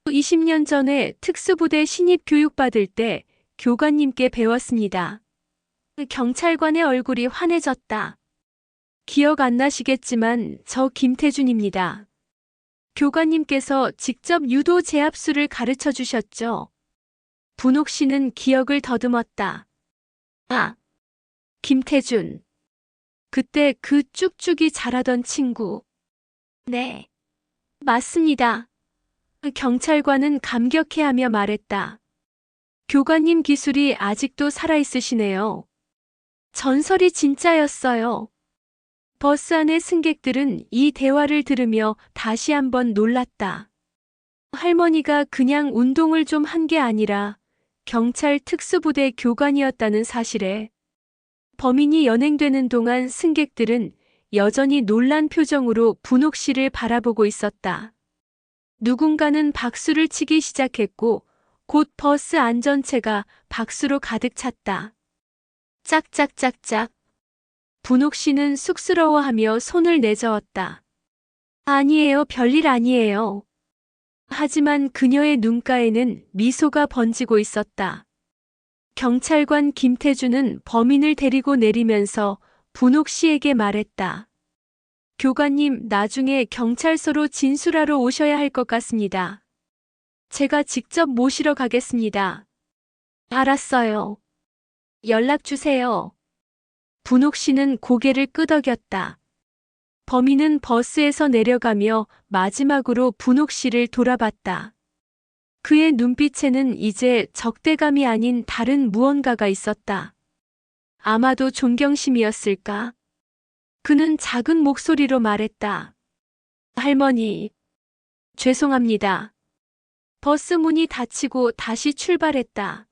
20년 전에 특수부대 신입 교육받을 때 교관님께 배웠습니다. 경찰관의 얼굴이 환해졌다. 기억 안 나시겠지만 저 김태준입니다. 교관님께서 직접 유도 제압술을 가르쳐 주셨죠. 분옥 씨는 기억을 더듬었다. 아, 김태준. 그때 그 쭉쭉이 자라던 친구. 네, 맞습니다. 경찰관은 감격해하며 말했다. 교관님 기술이 아직도 살아있으시네요. 전설이 진짜였어요. 버스 안의 승객들은 이 대화를 들으며 다시 한번 놀랐다. 할머니가 그냥 운동을 좀 한 게 아니라 경찰 특수부대 교관이었다는 사실에 범인이 연행되는 동안 승객들은 여전히 놀란 표정으로 분옥 씨를 바라보고 있었다. 누군가는 박수를 치기 시작했고 곧 버스 안전체가 박수로 가득 찼다. 짝짝짝짝. 분옥 씨는 쑥스러워하며 손을 내저었다. 아니에요, 별일 아니에요. 하지만 그녀의 눈가에는 미소가 번지고 있었다. 경찰관 김태준은 범인을 데리고 내리면서 분옥 씨에게 말했다. 교관님, 나중에 경찰서로 진술하러 오셔야 할 것 같습니다. 제가 직접 모시러 가겠습니다. 알았어요. 연락 주세요. 분옥 씨는 고개를 끄덕였다. 범인은 버스에서 내려가며 마지막으로 분옥 씨를 돌아봤다. 그의 눈빛에는 이제 적대감이 아닌 다른 무언가가 있었다. 아마도 존경심이었을까? 그는 작은 목소리로 말했다. 할머니, 죄송합니다. 버스 문이 닫히고 다시 출발했다.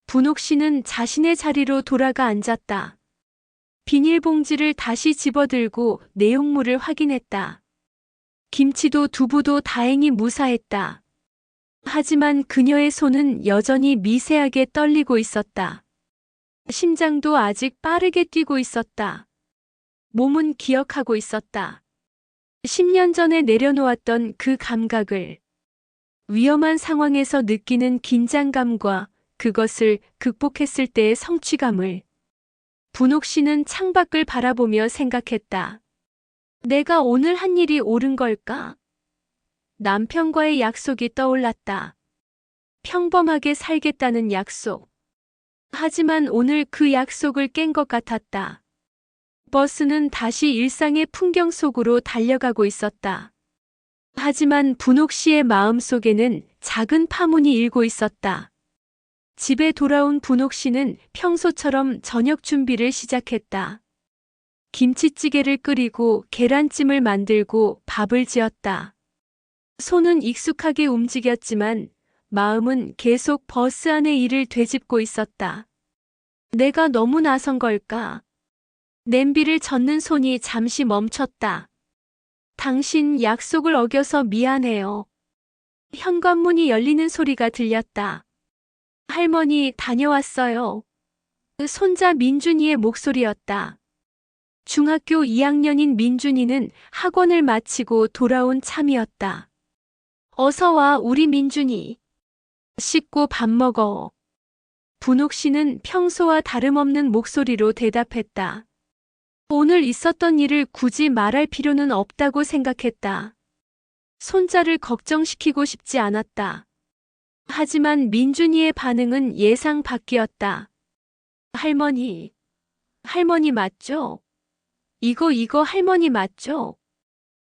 분옥 씨는 자신의 자리로 돌아가 앉았다. 비닐봉지를 다시 집어들고 내용물을 확인했다. 김치도 두부도 다행히 무사했다. 하지만 그녀의 손은 여전히 미세하게 떨리고 있었다. 심장도 아직 빠르게 뛰고 있었다. 몸은 기억하고 있었다. 10년 전에 내려놓았던 그 감각을, 위험한 상황에서 느끼는 긴장감과 그것을 극복했을 때의 성취감을. 분옥 씨는 창밖을 바라보며 생각했다. 내가 오늘 한 일이 옳은 걸까? 남편과의 약속이 떠올랐다. 평범하게 살겠다는 약속. 하지만 오늘 그 약속을 깬 것 같았다. 버스는 다시 일상의 풍경 속으로 달려가고 있었다. 하지만 분옥 씨의 마음속에는 작은 파문이 일고 있었다. 집에 돌아온 분옥 씨는 평소처럼 저녁 준비를 시작했다. 김치찌개를 끓이고 계란찜을 만들고 밥을 지었다. 손은 익숙하게 움직였지만 마음은 계속 버스 안의 일을 되짚고 있었다. 내가 너무 나선 걸까? 냄비를 젓는 손이 잠시 멈췄다. 당신 약속을 어겨서 미안해요. 현관문이 열리는 소리가 들렸다. 할머니, 다녀왔어요. 손자 민준이의 목소리였다. 중학교 2학년인 민준이는 학원을 마치고 돌아온 참이었다. 어서 와, 우리 민준이. 씻고 밥 먹어. 분옥 씨는 평소와 다름없는 목소리로 대답했다. 오늘 있었던 일을 굳이 말할 필요는 없다고 생각했다. 손자를 걱정시키고 싶지 않았다. 하지만 민준이의 반응은 예상 밖이었다. 할머니, 할머니 맞죠? 이거 할머니 맞죠?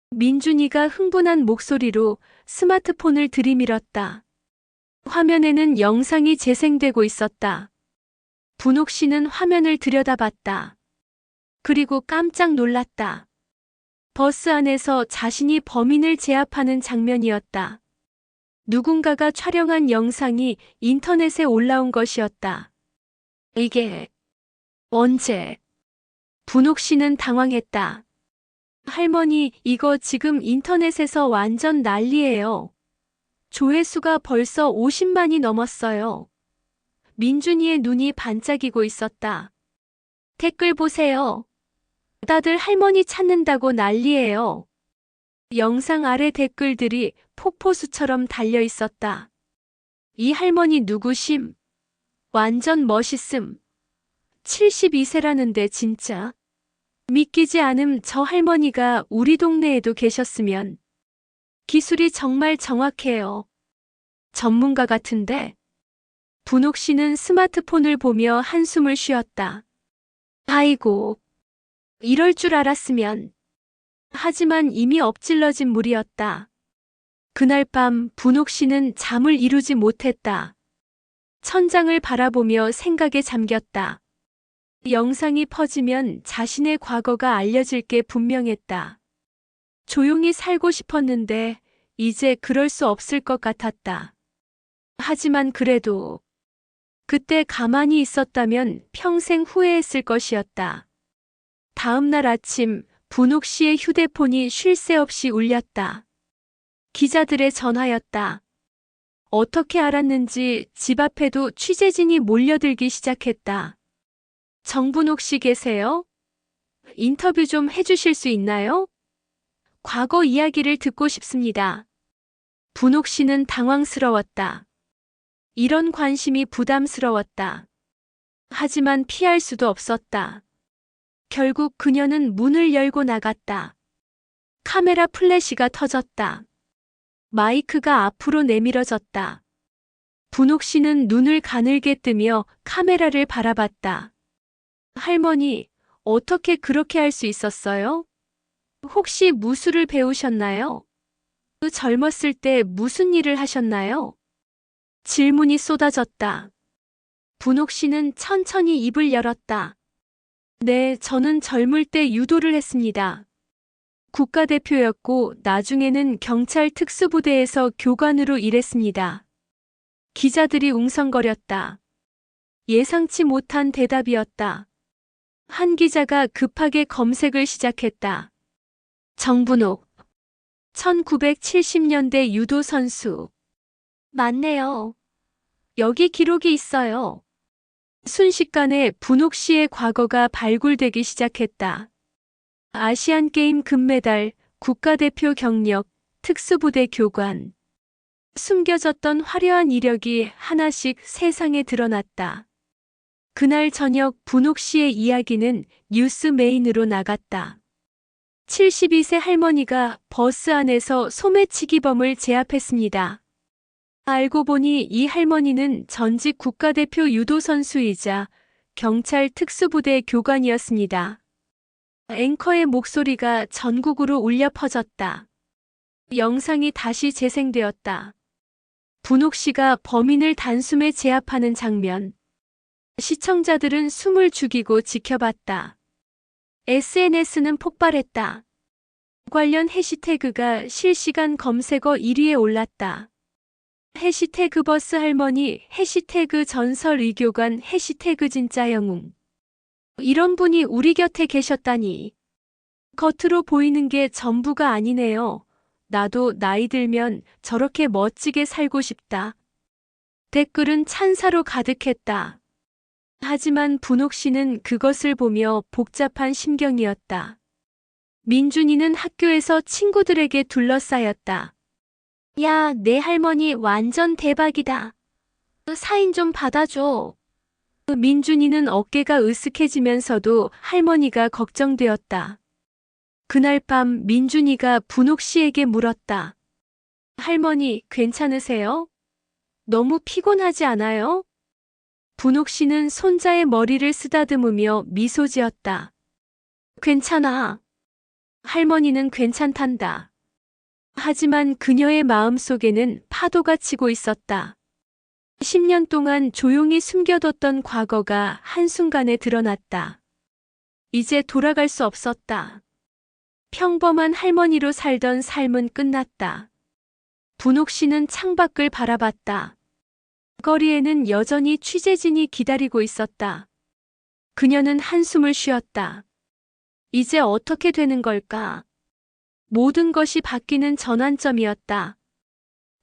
민준이가 흥분한 목소리로 스마트폰을 들이밀었다. 화면에는 영상이 재생되고 있었다. 분옥 씨는 화면을 들여다봤다. 그리고 깜짝 놀랐다. 버스 안에서 자신이 범인을 제압하는 장면이었다. 누군가가 촬영한 영상이 인터넷에 올라온 것이었다. 이게 언제? 분옥 씨는 당황했다. 할머니, 이거 지금 인터넷에서 완전 난리예요. 조회수가 벌써 50만이 넘었어요. 민준이의 눈이 반짝이고 있었다. 댓글 보세요. 다들 할머니 찾는다고 난리예요. 영상 아래 댓글들이 폭포수처럼 달려 있었다. 이 할머니 누구심? 완전 멋있음. 72세라는데 진짜. 믿기지 않음. 저 할머니가 우리 동네에도 계셨으면. 기술이 정말 정확해요. 전문가 같은데. 분옥 씨는 스마트폰을 보며 한숨을 쉬었다. 아이고, 이럴 줄 알았으면. 하지만 이미 엎질러진 물이었다. 그날 밤 분옥 씨는 잠을 이루지 못했다. 천장을 바라보며 생각에 잠겼다. 영상이 퍼지면 자신의 과거가 알려질 게 분명했다. 조용히 살고 싶었는데 이제 그럴 수 없을 것 같았다. 하지만 그래도 그때 가만히 있었다면 평생 후회했을 것이었다. 다음 날 아침 분옥 씨의 휴대폰이 쉴 새 없이 울렸다. 기자들의 전화였다. 어떻게 알았는지 집 앞에도 취재진이 몰려들기 시작했다. 정분옥 씨 계세요? 인터뷰 좀 해주실 수 있나요? 과거 이야기를 듣고 싶습니다. 분옥 씨는 당황스러웠다. 이런 관심이 부담스러웠다. 하지만 피할 수도 없었다. 결국 그녀는 문을 열고 나갔다. 카메라 플래시가 터졌다. 마이크가 앞으로 내밀어졌다. 분옥 씨는 눈을 가늘게 뜨며 카메라를 바라봤다. 할머니, 어떻게 그렇게 할 수 있었어요? 혹시 무술을 배우셨나요? 젊었을 때 무슨 일을 하셨나요? 질문이 쏟아졌다. 분옥 씨는 천천히 입을 열었다. 네, 저는 젊을 때 유도를 했습니다. 국가대표였고 나중에는 경찰 특수부대에서 교관으로 일했습니다. 기자들이 웅성거렸다. 예상치 못한 대답이었다. 한 기자가 급하게 검색을 시작했다. 정분옥. 1970년대 유도 선수. 맞네요. 여기 기록이 있어요. 순식간에 분옥 씨의 과거가 발굴되기 시작했다. 아시안게임 금메달, 국가대표 경력, 특수부대 교관. 숨겨졌던 화려한 이력이 하나씩 세상에 드러났다. 그날 저녁 분옥 씨의 이야기는 뉴스 메인으로 나갔다. 72세 할머니가 버스 안에서 소매치기범을 제압했습니다. 알고 보니 이 할머니는 전직 국가대표 유도 선수이자 경찰 특수부대 교관이었습니다. 앵커의 목소리가 전국으로 울려 퍼졌다. 영상이 다시 재생되었다. 분옥 씨가 범인을 단숨에 제압하는 장면. 시청자들은 숨을 죽이고 지켜봤다. SNS는 폭발했다. 관련 해시태그가 실시간 검색어 1위에 올랐다. 해시태그 버스 할머니, 해시태그 전설 의교관, 해시태그 진짜 영웅. 이런 분이 우리 곁에 계셨다니. 겉으로 보이는 게 전부가 아니네요. 나도 나이 들면 저렇게 멋지게 살고 싶다. 댓글은 찬사로 가득했다. 하지만 분옥 씨는 그것을 보며 복잡한 심경이었다. 민준이는 학교에서 친구들에게 둘러싸였다. 야, 내 할머니 완전 대박이다. 사인 좀 받아줘. 민준이는 어깨가 으쓱해지면서도 할머니가 걱정되었다. 그날 밤 민준이가 분옥 씨에게 물었다. 할머니, 괜찮으세요? 너무 피곤하지 않아요? 분옥 씨는 손자의 머리를 쓰다듬으며 미소 지었다. 괜찮아. 할머니는 괜찮단다. 하지만 그녀의 마음속에는 파도가 치고 있었다. 10년 동안 조용히 숨겨뒀던 과거가 한순간에 드러났다. 이제 돌아갈 수 없었다. 평범한 할머니로 살던 삶은 끝났다. 분옥 씨는 창밖을 바라봤다. 거리에는 여전히 취재진이 기다리고 있었다. 그녀는 한숨을 쉬었다. 이제 어떻게 되는 걸까? 모든 것이 바뀌는 전환점이었다.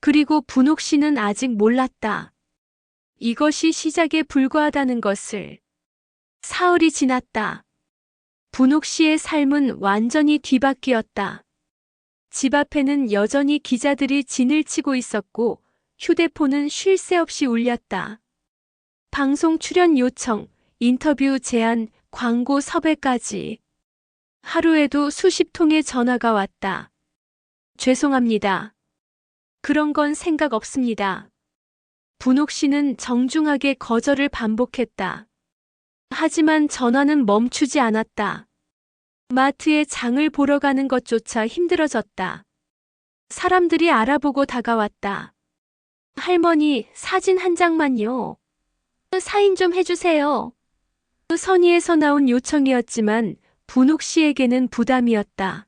그리고 분옥 씨는 아직 몰랐다. 이것이 시작에 불과하다는 것을. 사흘이 지났다. 분옥 씨의 삶은 완전히 뒤바뀌었다. 집 앞에는 여전히 기자들이 진을 치고 있었고 휴대폰은 쉴 새 없이 울렸다. 방송 출연 요청, 인터뷰 제안, 광고 섭외까지. 하루에도 수십 통의 전화가 왔다. 죄송합니다. 그런 건 생각 없습니다. 분옥 씨는 정중하게 거절을 반복했다. 하지만 전화는 멈추지 않았다. 마트에 장을 보러 가는 것조차 힘들어졌다. 사람들이 알아보고 다가왔다. 할머니, 사진 한 장만요. 사인 좀 해주세요. 선의에서 나온 요청이었지만 분옥 씨에게는 부담이었다.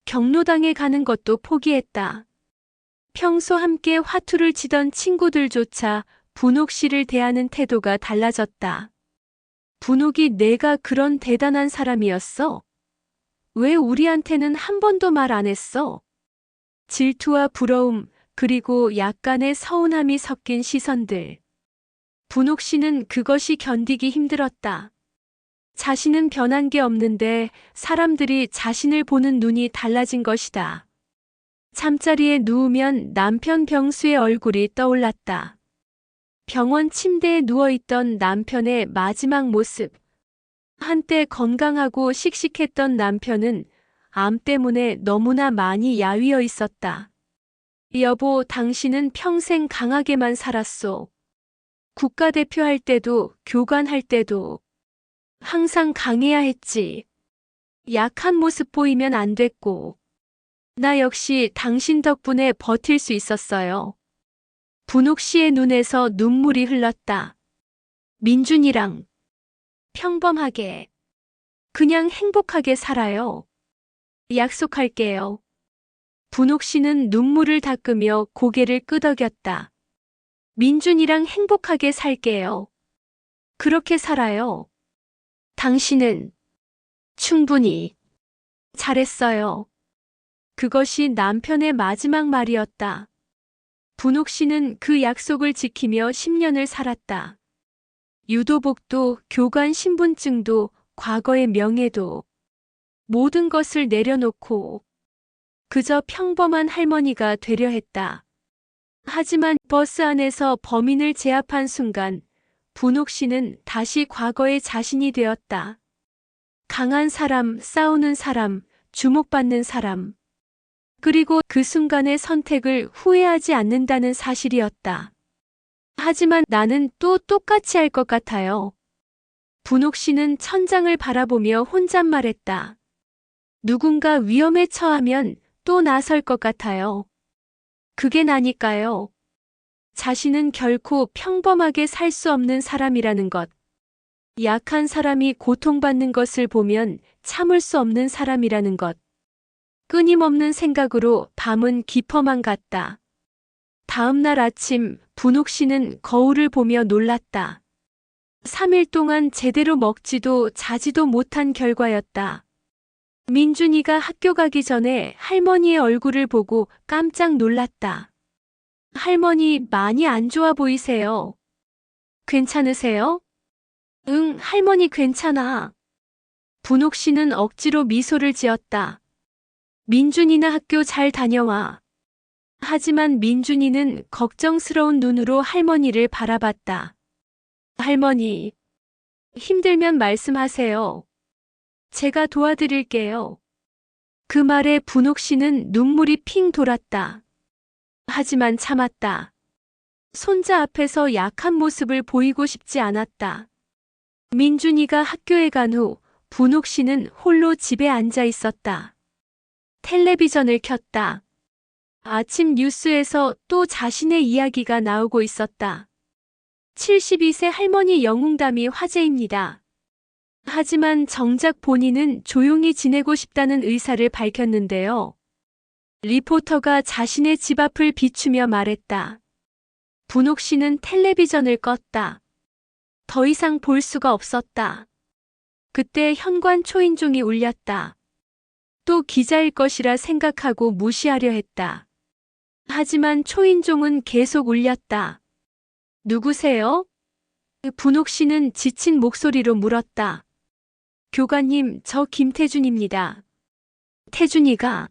경로당에 가는 것도 포기했다. 평소 함께 화투를 치던 친구들조차 분옥 씨를 대하는 태도가 달라졌다. 분옥이 내가 그런 대단한 사람이었어? 왜 우리한테는 한 번도 말 안 했어? 질투와 부러움, 그리고 약간의 서운함이 섞인 시선들. 분옥 씨는 그것이 견디기 힘들었다. 자신은 변한 게 없는데 사람들이 자신을 보는 눈이 달라진 것이다. 잠자리에 누우면 남편 병수의 얼굴이 떠올랐다. 병원 침대에 누워있던 남편의 마지막 모습. 한때 건강하고 씩씩했던 남편은 암 때문에 너무나 많이 야위어 있었다. 여보, 당신은 평생 강하게만 살았소. 국가대표 할 때도, 교관할 때도 항상 강해야 했지. 약한 모습 보이면 안 됐고. 나 역시 당신 덕분에 버틸 수 있었어요. 분옥 씨의 눈에서 눈물이 흘렀다. 민준이랑 평범하게, 그냥 행복하게 살아요. 약속할게요. 분옥 씨는 눈물을 닦으며 고개를 끄덕였다. 민준이랑 행복하게 살게요. 그렇게 살아요. 당신은 충분히 잘했어요. 그것이 남편의 마지막 말이었다. 분옥 씨는 그 약속을 지키며 10년을 살았다. 유도복도, 교관 신분증도, 과거의 명예도, 모든 것을 내려놓고 그저 평범한 할머니가 되려 했다. 하지만 버스 안에서 범인을 제압한 순간 분옥 씨는 다시 과거의 자신이 되었다. 강한 사람, 싸우는 사람, 주목받는 사람. 그리고 그 순간의 선택을 후회하지 않는다는 사실이었다. 하지만 나는 또 똑같이 할 것 같아요. 분옥 씨는 천장을 바라보며 혼잣말했다. 누군가 위험에 처하면 또 나설 것 같아요. 그게 나니까요. 자신은 결코 평범하게 살 수 없는 사람이라는 것. 약한 사람이 고통받는 것을 보면 참을 수 없는 사람이라는 것. 끊임없는 생각으로 밤은 깊어만 갔다. 다음 날 아침 분옥 씨는 거울을 보며 놀랐다. 3일 동안 제대로 먹지도 자지도 못한 결과였다. 민준이가 학교 가기 전에 할머니의 얼굴을 보고 깜짝 놀랐다. 할머니 많이 안 좋아 보이세요. 괜찮으세요? 응, 할머니 괜찮아. 분옥 씨는 억지로 미소를 지었다. 민준이나 학교 잘 다녀와. 하지만 민준이는 걱정스러운 눈으로 할머니를 바라봤다. 할머니, 힘들면 말씀하세요. 제가 도와드릴게요. 그 말에 분옥 씨는 눈물이 핑 돌았다. 하지만 참았다. 손자 앞에서 약한 모습을 보이고 싶지 않았다. 민준이가 학교에 간 후 분옥 씨는 홀로 집에 앉아 있었다. 텔레비전을 켰다. 아침 뉴스에서 또 자신의 이야기가 나오고 있었다. 72세 할머니 영웅담이 화제입니다. 하지만 정작 본인은 조용히 지내고 싶다는 의사를 밝혔는데요. 리포터가 자신의 집 앞을 비추며 말했다. 분옥 씨는 텔레비전을 껐다. 더 이상 볼 수가 없었다. 그때 현관 초인종이 울렸다. 또 기자일 것이라 생각하고 무시하려 했다. 하지만 초인종은 계속 울렸다. 누구세요? 분옥 씨는 지친 목소리로 물었다. 교관님, 저 김태준입니다. 태준이가.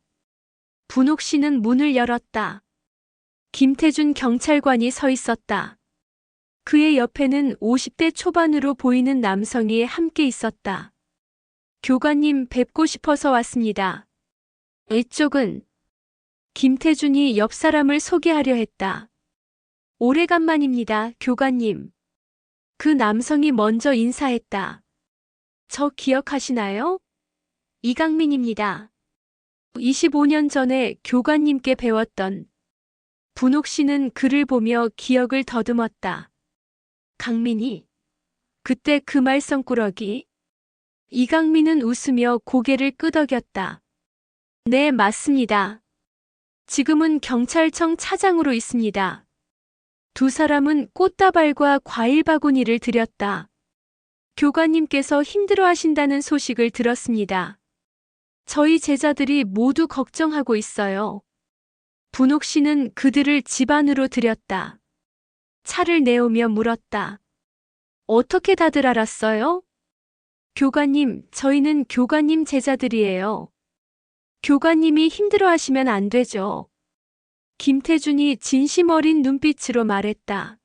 분옥 씨는 문을 열었다. 김태준 경찰관이 서 있었다. 그의 옆에는 50대 초반으로 보이는 남성이 함께 있었다. 교관님 뵙고 싶어서 왔습니다. 이쪽은? 김태준이 옆 사람을 소개하려 했다. 오래간만입니다, 교관님. 그 남성이 먼저 인사했다. 저 기억하시나요? 이강민입니다. 25년 전에 교관님께 배웠던. 분옥 씨는 그를 보며 기억을 더듬었다. 강민이? 그때 그 말썽꾸러기? 이강민은 웃으며 고개를 끄덕였다. 네, 맞습니다. 지금은 경찰청 차장으로 있습니다. 두 사람은 꽃다발과 과일 바구니를 드렸다. 교관님께서 힘들어하신다는 소식을 들었습니다. 저희 제자들이 모두 걱정하고 있어요. 분옥 씨는 그들을 집 안으로 들였다. 차를 내오며 물었다. 어떻게 다들 알았어요? 교관님, 저희는 교관님 제자들이에요. 교관님이 힘들어하시면 안 되죠. 김태준이 진심 어린 눈빛으로 말했다.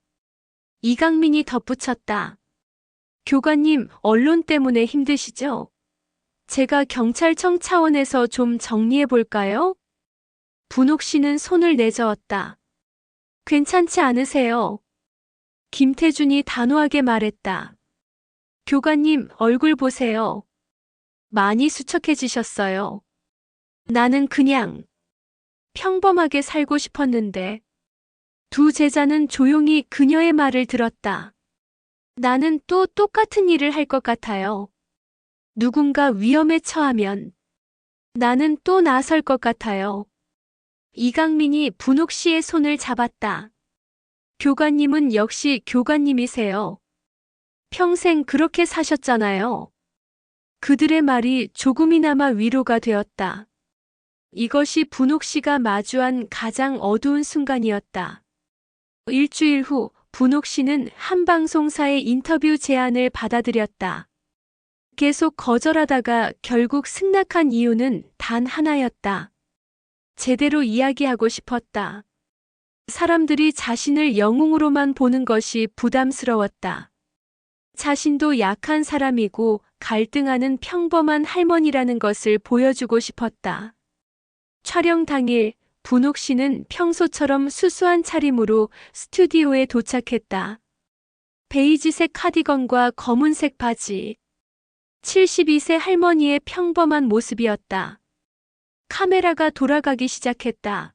이강민이 덧붙였다. 교관님, 언론 때문에 힘드시죠? 제가 경찰청 차원에서 좀 정리해 볼까요? 분옥 씨는 손을 내저었다. 괜찮지 않으세요? 김태준이 단호하게 말했다. 교관님, 얼굴 보세요. 많이 수척해지셨어요. 나는 그냥 평범하게 살고 싶었는데. 두 제자는 조용히 그녀의 말을 들었다. 나는 또 똑같은 일을 할 것 같아요. 누군가 위험에 처하면 나는 또 나설 것 같아요. 이강민이 분옥 씨의 손을 잡았다. 교관님은 역시 교관님이세요. 평생 그렇게 사셨잖아요. 그들의 말이 조금이나마 위로가 되었다. 이것이 분옥 씨가 마주한 가장 어두운 순간이었다. 일주일 후 분옥 씨는 한 방송사의 인터뷰 제안을 받아들였다. 계속 거절하다가 결국 승낙한 이유는 단 하나였다. 제대로 이야기하고 싶었다. 사람들이 자신을 영웅으로만 보는 것이 부담스러웠다. 자신도 약한 사람이고 갈등하는 평범한 할머니라는 것을 보여주고 싶었다. 촬영 당일 분옥 씨는 평소처럼 수수한 차림으로 스튜디오에 도착했다. 베이지색 카디건과 검은색 바지. 72세 할머니의 평범한 모습이었다. 카메라가 돌아가기 시작했다.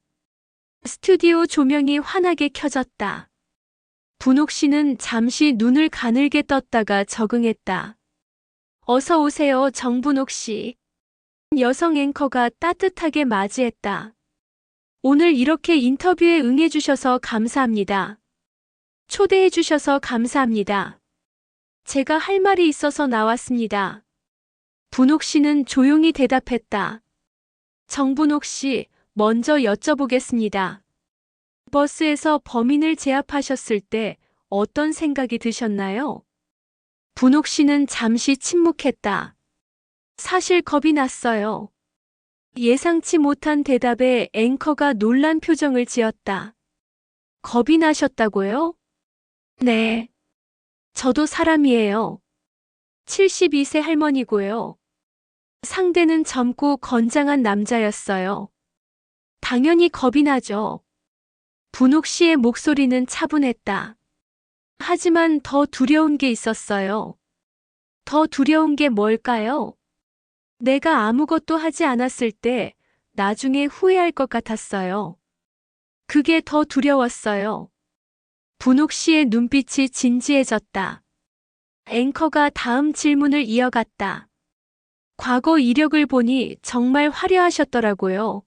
스튜디오 조명이 환하게 켜졌다. 분옥 씨는 잠시 눈을 가늘게 떴다가 적응했다. 어서 오세요, 정분옥 씨. 여성 앵커가 따뜻하게 맞이했다. 오늘 이렇게 인터뷰에 응해주셔서 감사합니다. 초대해주셔서 감사합니다. 제가 할 말이 있어서 나왔습니다. 분옥 씨는 조용히 대답했다. 정분옥 씨, 먼저 여쭤보겠습니다. 버스에서 범인을 제압하셨을 때 어떤 생각이 드셨나요? 분옥 씨는 잠시 침묵했다. 사실 겁이 났어요. 예상치 못한 대답에 앵커가 놀란 표정을 지었다. 겁이 나셨다고요? 네. 저도 사람이에요. 72세 할머니고요. 상대는 젊고 건장한 남자였어요. 당연히 겁이 나죠. 분옥 씨의 목소리는 차분했다. 하지만 더 두려운 게 있었어요. 더 두려운 게 뭘까요? 내가 아무것도 하지 않았을 때 나중에 후회할 것 같았어요. 그게 더 두려웠어요. 분옥 씨의 눈빛이 진지해졌다. 앵커가 다음 질문을 이어갔다. 과거 이력을 보니 정말 화려하셨더라고요.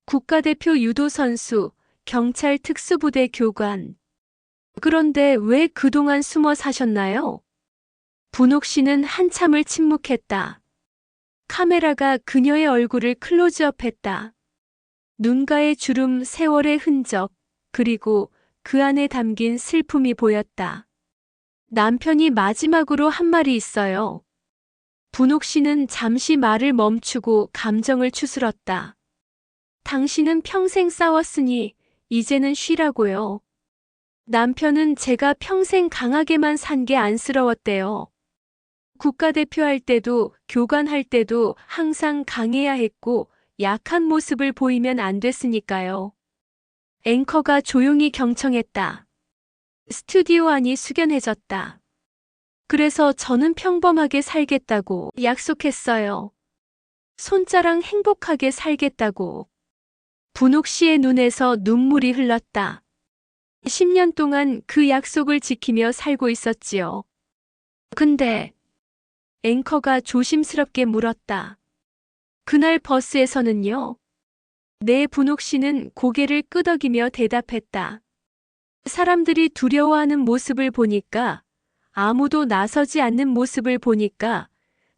국가대표 유도 선수, 경찰 특수부대 교관. 그런데 왜 그동안 숨어 사셨나요? 분옥 씨는 한참을 침묵했다. 카메라가 그녀의 얼굴을 클로즈업했다. 눈가의 주름, 세월의 흔적, 그리고 그 안에 담긴 슬픔이 보였다. 남편이 마지막으로 한 말이 있어요. 분옥 씨는 잠시 말을 멈추고 감정을 추스렀다. 당신은 평생 싸웠으니 이제는 쉬라고요. 남편은 제가 평생 강하게만 산 게 안쓰러웠대요. 국가대표 할 때도 교관할 때도 항상 강해야 했고 약한 모습을 보이면 안 됐으니까요. 앵커가 조용히 경청했다. 스튜디오 안이 숙연해졌다. 그래서 저는 평범하게 살겠다고 약속했어요. 손자랑 행복하게 살겠다고. 분옥 씨의 눈에서 눈물이 흘렀다. 10년 동안 그 약속을 지키며 살고 있었지요. 근데 앵커가 조심스럽게 물었다. 그날 버스에서는요? 네, 분옥 씨는 고개를 끄덕이며 대답했다. 사람들이 두려워하는 모습을 보니까, 아무도 나서지 않는 모습을 보니까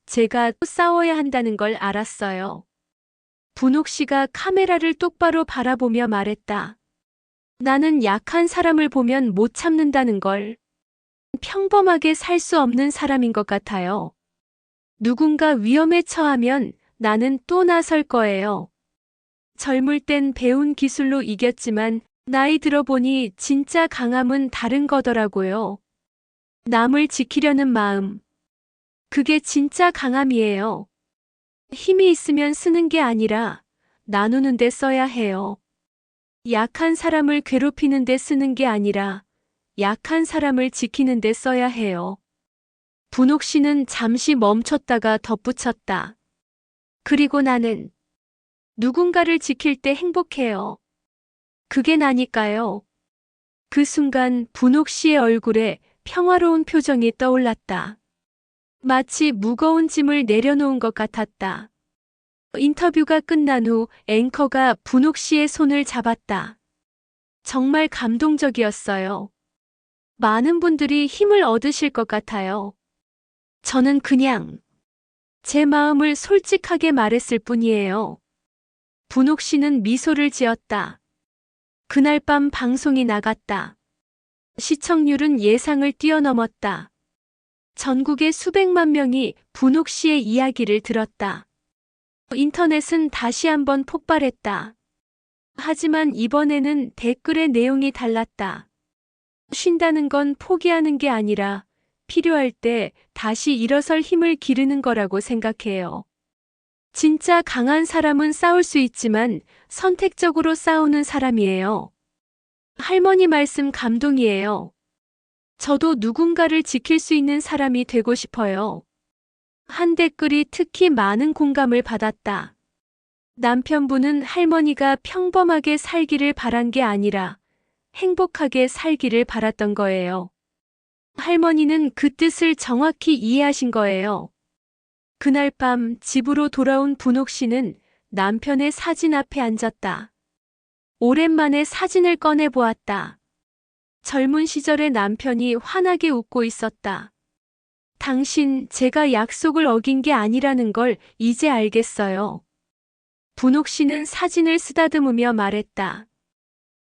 제가 싸워야 한다는 걸 알았어요. 분옥 씨가 카메라를 똑바로 바라보며 말했다. 나는 약한 사람을 보면 못 참는다는 걸. 평범하게 살 수 없는 사람인 것 같아요. 누군가 위험에 처하면 나는 또 나설 거예요. 젊을 땐 배운 기술로 이겼지만 나이 들어보니 진짜 강함은 다른 거더라고요. 남을 지키려는 마음. 그게 진짜 강함이에요. 힘이 있으면 쓰는 게 아니라 나누는 데 써야 해요. 약한 사람을 괴롭히는 데 쓰는 게 아니라 약한 사람을 지키는 데 써야 해요. 분옥 씨는 잠시 멈췄다가 덧붙였다. 그리고 나는 누군가를 지킬 때 행복해요. 그게 나니까요. 그 순간 분옥 씨의 얼굴에 평화로운 표정이 떠올랐다. 마치 무거운 짐을 내려놓은 것 같았다. 인터뷰가 끝난 후 앵커가 분옥 씨의 손을 잡았다. 정말 감동적이었어요. 많은 분들이 힘을 얻으실 것 같아요. 저는 그냥 제 마음을 솔직하게 말했을 뿐이에요. 분옥 씨는 미소를 지었다. 그날 밤 방송이 나갔다. 시청률은 예상을 뛰어넘었다. 전국의 수백만 명이 분옥 씨의 이야기를 들었다. 인터넷은 다시 한번 폭발했다. 하지만 이번에는 댓글의 내용이 달랐다. 쉰다는 건 포기하는 게 아니라 필요할 때 다시 일어설 힘을 기르는 거라고 생각해요. 진짜 강한 사람은 싸울 수 있지만 선택적으로 싸우는 사람이에요. 할머니 말씀 감동이에요. 저도 누군가를 지킬 수 있는 사람이 되고 싶어요. 한 댓글이 특히 많은 공감을 받았다. 남편분은 할머니가 평범하게 살기를 바란 게 아니라 행복하게 살기를 바랐던 거예요. 할머니는 그 뜻을 정확히 이해하신 거예요. 그날 밤 집으로 돌아온 분옥 씨는 남편의 사진 앞에 앉았다. 오랜만에 사진을 꺼내 보았다. 젊은 시절의 남편이 환하게 웃고 있었다. 당신, 제가 약속을 어긴 게 아니라는 걸 이제 알겠어요. 분옥 씨는 사진을 쓰다듬으며 말했다.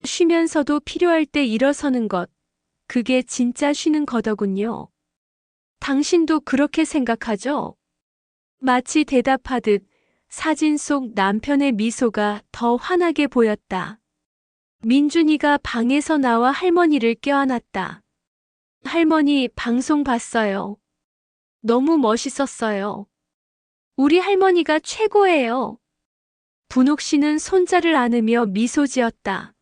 쉬면서도 필요할 때 일어서는 것, 그게 진짜 쉬는 거더군요. 당신도 그렇게 생각하죠? 마치 대답하듯 사진 속 남편의 미소가 더 환하게 보였다. 민준이가 방에서 나와 할머니를 껴안았다. 할머니, 방송 봤어요. 너무 멋있었어요. 우리 할머니가 최고예요. 분옥 씨는 손자를 안으며 미소 지었다.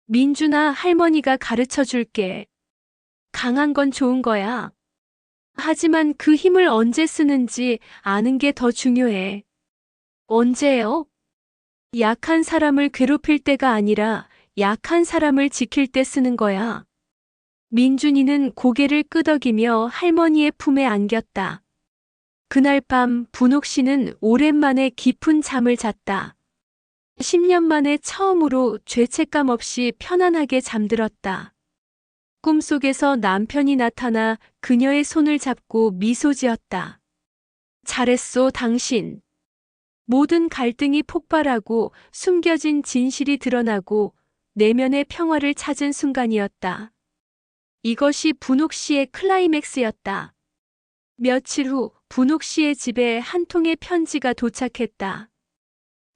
민준아, 할머니가 가르쳐 줄게. 강한 건 좋은 거야. 하지만 그 힘을 언제 쓰는지 아는 게 더 중요해. 언제요? 약한 사람을 괴롭힐 때가 아니라 약한 사람을 지킬 때 쓰는 거야. 민준이는 고개를 끄덕이며 할머니의 품에 안겼다. 그날 밤 분옥 씨는 오랜만에 깊은 잠을 잤다. 10년 만에 처음으로 죄책감 없이 편안하게 잠들었다. 꿈속에서 남편이 나타나 그녀의 손을 잡고 미소 지었다. 잘했소, 당신. 모든 갈등이 폭발하고 숨겨진 진실이 드러나고 내면의 평화를 찾은 순간이었다. 이것이 분옥 씨의 클라이맥스였다. 며칠 후 분옥 씨의 집에 한 통의 편지가 도착했다.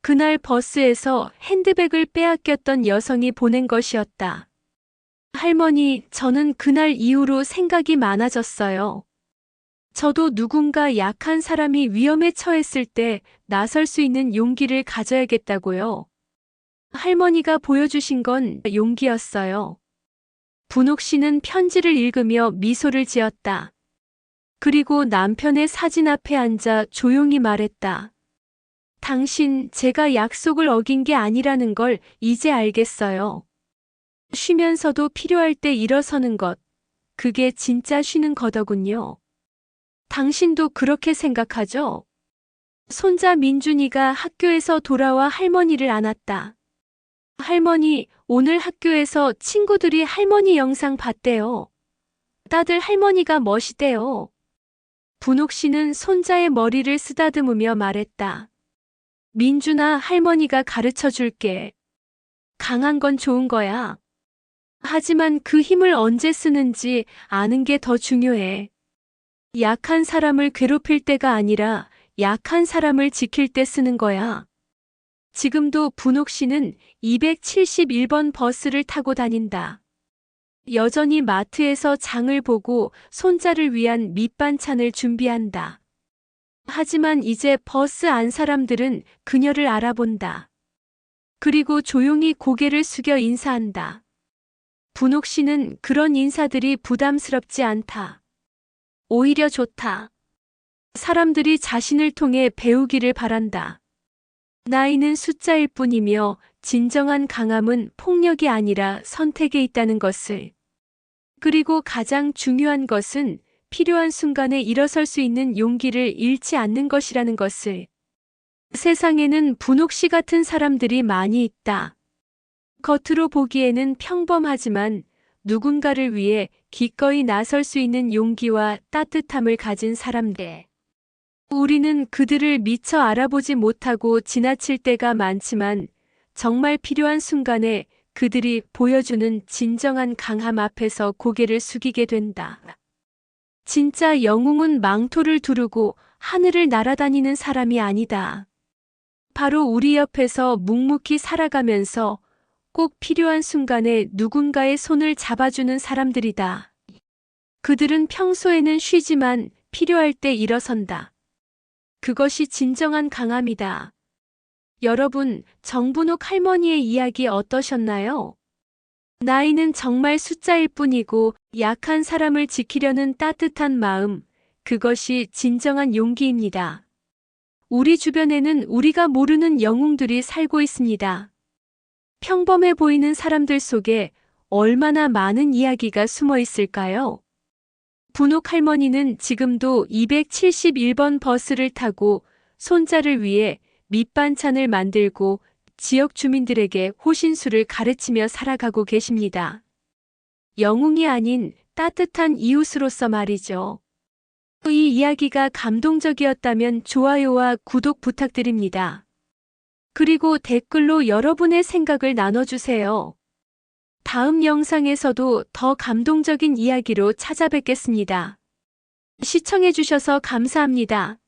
그날 버스에서 핸드백을 빼앗겼던 여성이 보낸 것이었다. 할머니, 저는 그날 이후로 생각이 많아졌어요. 저도 누군가 약한 사람이 위험에 처했을 때 나설 수 있는 용기를 가져야겠다고요. 할머니가 보여주신 건 용기였어요. 분옥 씨는 편지를 읽으며 미소를 지었다. 그리고 남편의 사진 앞에 앉아 조용히 말했다. 당신, 제가 약속을 어긴 게 아니라는 걸 이제 알겠어요. 쉬면서도 필요할 때 일어서는 것, 그게 진짜 쉬는 거더군요. 당신도 그렇게 생각하죠? 손자 민준이가 학교에서 돌아와 할머니를 안았다. 할머니, 오늘 학교에서 친구들이 할머니 영상 봤대요. 다들 할머니가 멋있대요. 분옥 씨는 손자의 머리를 쓰다듬으며 말했다. 민준아, 할머니가 가르쳐 줄게. 강한 건 좋은 거야. 하지만 그 힘을 언제 쓰는지 아는 게 더 중요해. 약한 사람을 괴롭힐 때가 아니라 약한 사람을 지킬 때 쓰는 거야. 지금도 분옥 씨는 271번 버스를 타고 다닌다. 여전히 마트에서 장을 보고 손자를 위한 밑반찬을 준비한다. 하지만 이제 버스 안 사람들은 그녀를 알아본다. 그리고 조용히 고개를 숙여 인사한다. 분옥 씨는 그런 인사들이 부담스럽지 않다. 오히려 좋다. 사람들이 자신을 통해 배우기를 바란다. 나이는 숫자일 뿐이며 진정한 강함은 폭력이 아니라 선택에 있다는 것을. 그리고 가장 중요한 것은 필요한 순간에 일어설 수 있는 용기를 잃지 않는 것이라는 것을. 세상에는 분옥 씨 같은 사람들이 많이 있다. 겉으로 보기에는 평범하지만 누군가를 위해 기꺼이 나설 수 있는 용기와 따뜻함을 가진 사람들. 우리는 그들을 미처 알아보지 못하고 지나칠 때가 많지만 정말 필요한 순간에 그들이 보여주는 진정한 강함 앞에서 고개를 숙이게 된다. 진짜 영웅은 망토를 두르고 하늘을 날아다니는 사람이 아니다. 바로 우리 옆에서 묵묵히 살아가면서 꼭 필요한 순간에 누군가의 손을 잡아주는 사람들이다. 그들은 평소에는 쉬지만 필요할 때 일어선다. 그것이 진정한 강함이다. 여러분, 정분옥 할머니의 이야기 어떠셨나요? 나이는 정말 숫자일 뿐이고 약한 사람을 지키려는 따뜻한 마음, 그것이 진정한 용기입니다. 우리 주변에는 우리가 모르는 영웅들이 살고 있습니다. 평범해 보이는 사람들 속에 얼마나 많은 이야기가 숨어 있을까요? 분옥 할머니는 지금도 271번 버스를 타고 손자를 위해 밑반찬을 만들고 지역 주민들에게 호신술을 가르치며 살아가고 계십니다. 영웅이 아닌 따뜻한 이웃으로서 말이죠. 이 이야기가 감동적이었다면 좋아요와 구독 부탁드립니다. 그리고 댓글로 여러분의 생각을 나눠주세요. 다음 영상에서도 더 감동적인 이야기로 찾아뵙겠습니다. 시청해주셔서 감사합니다.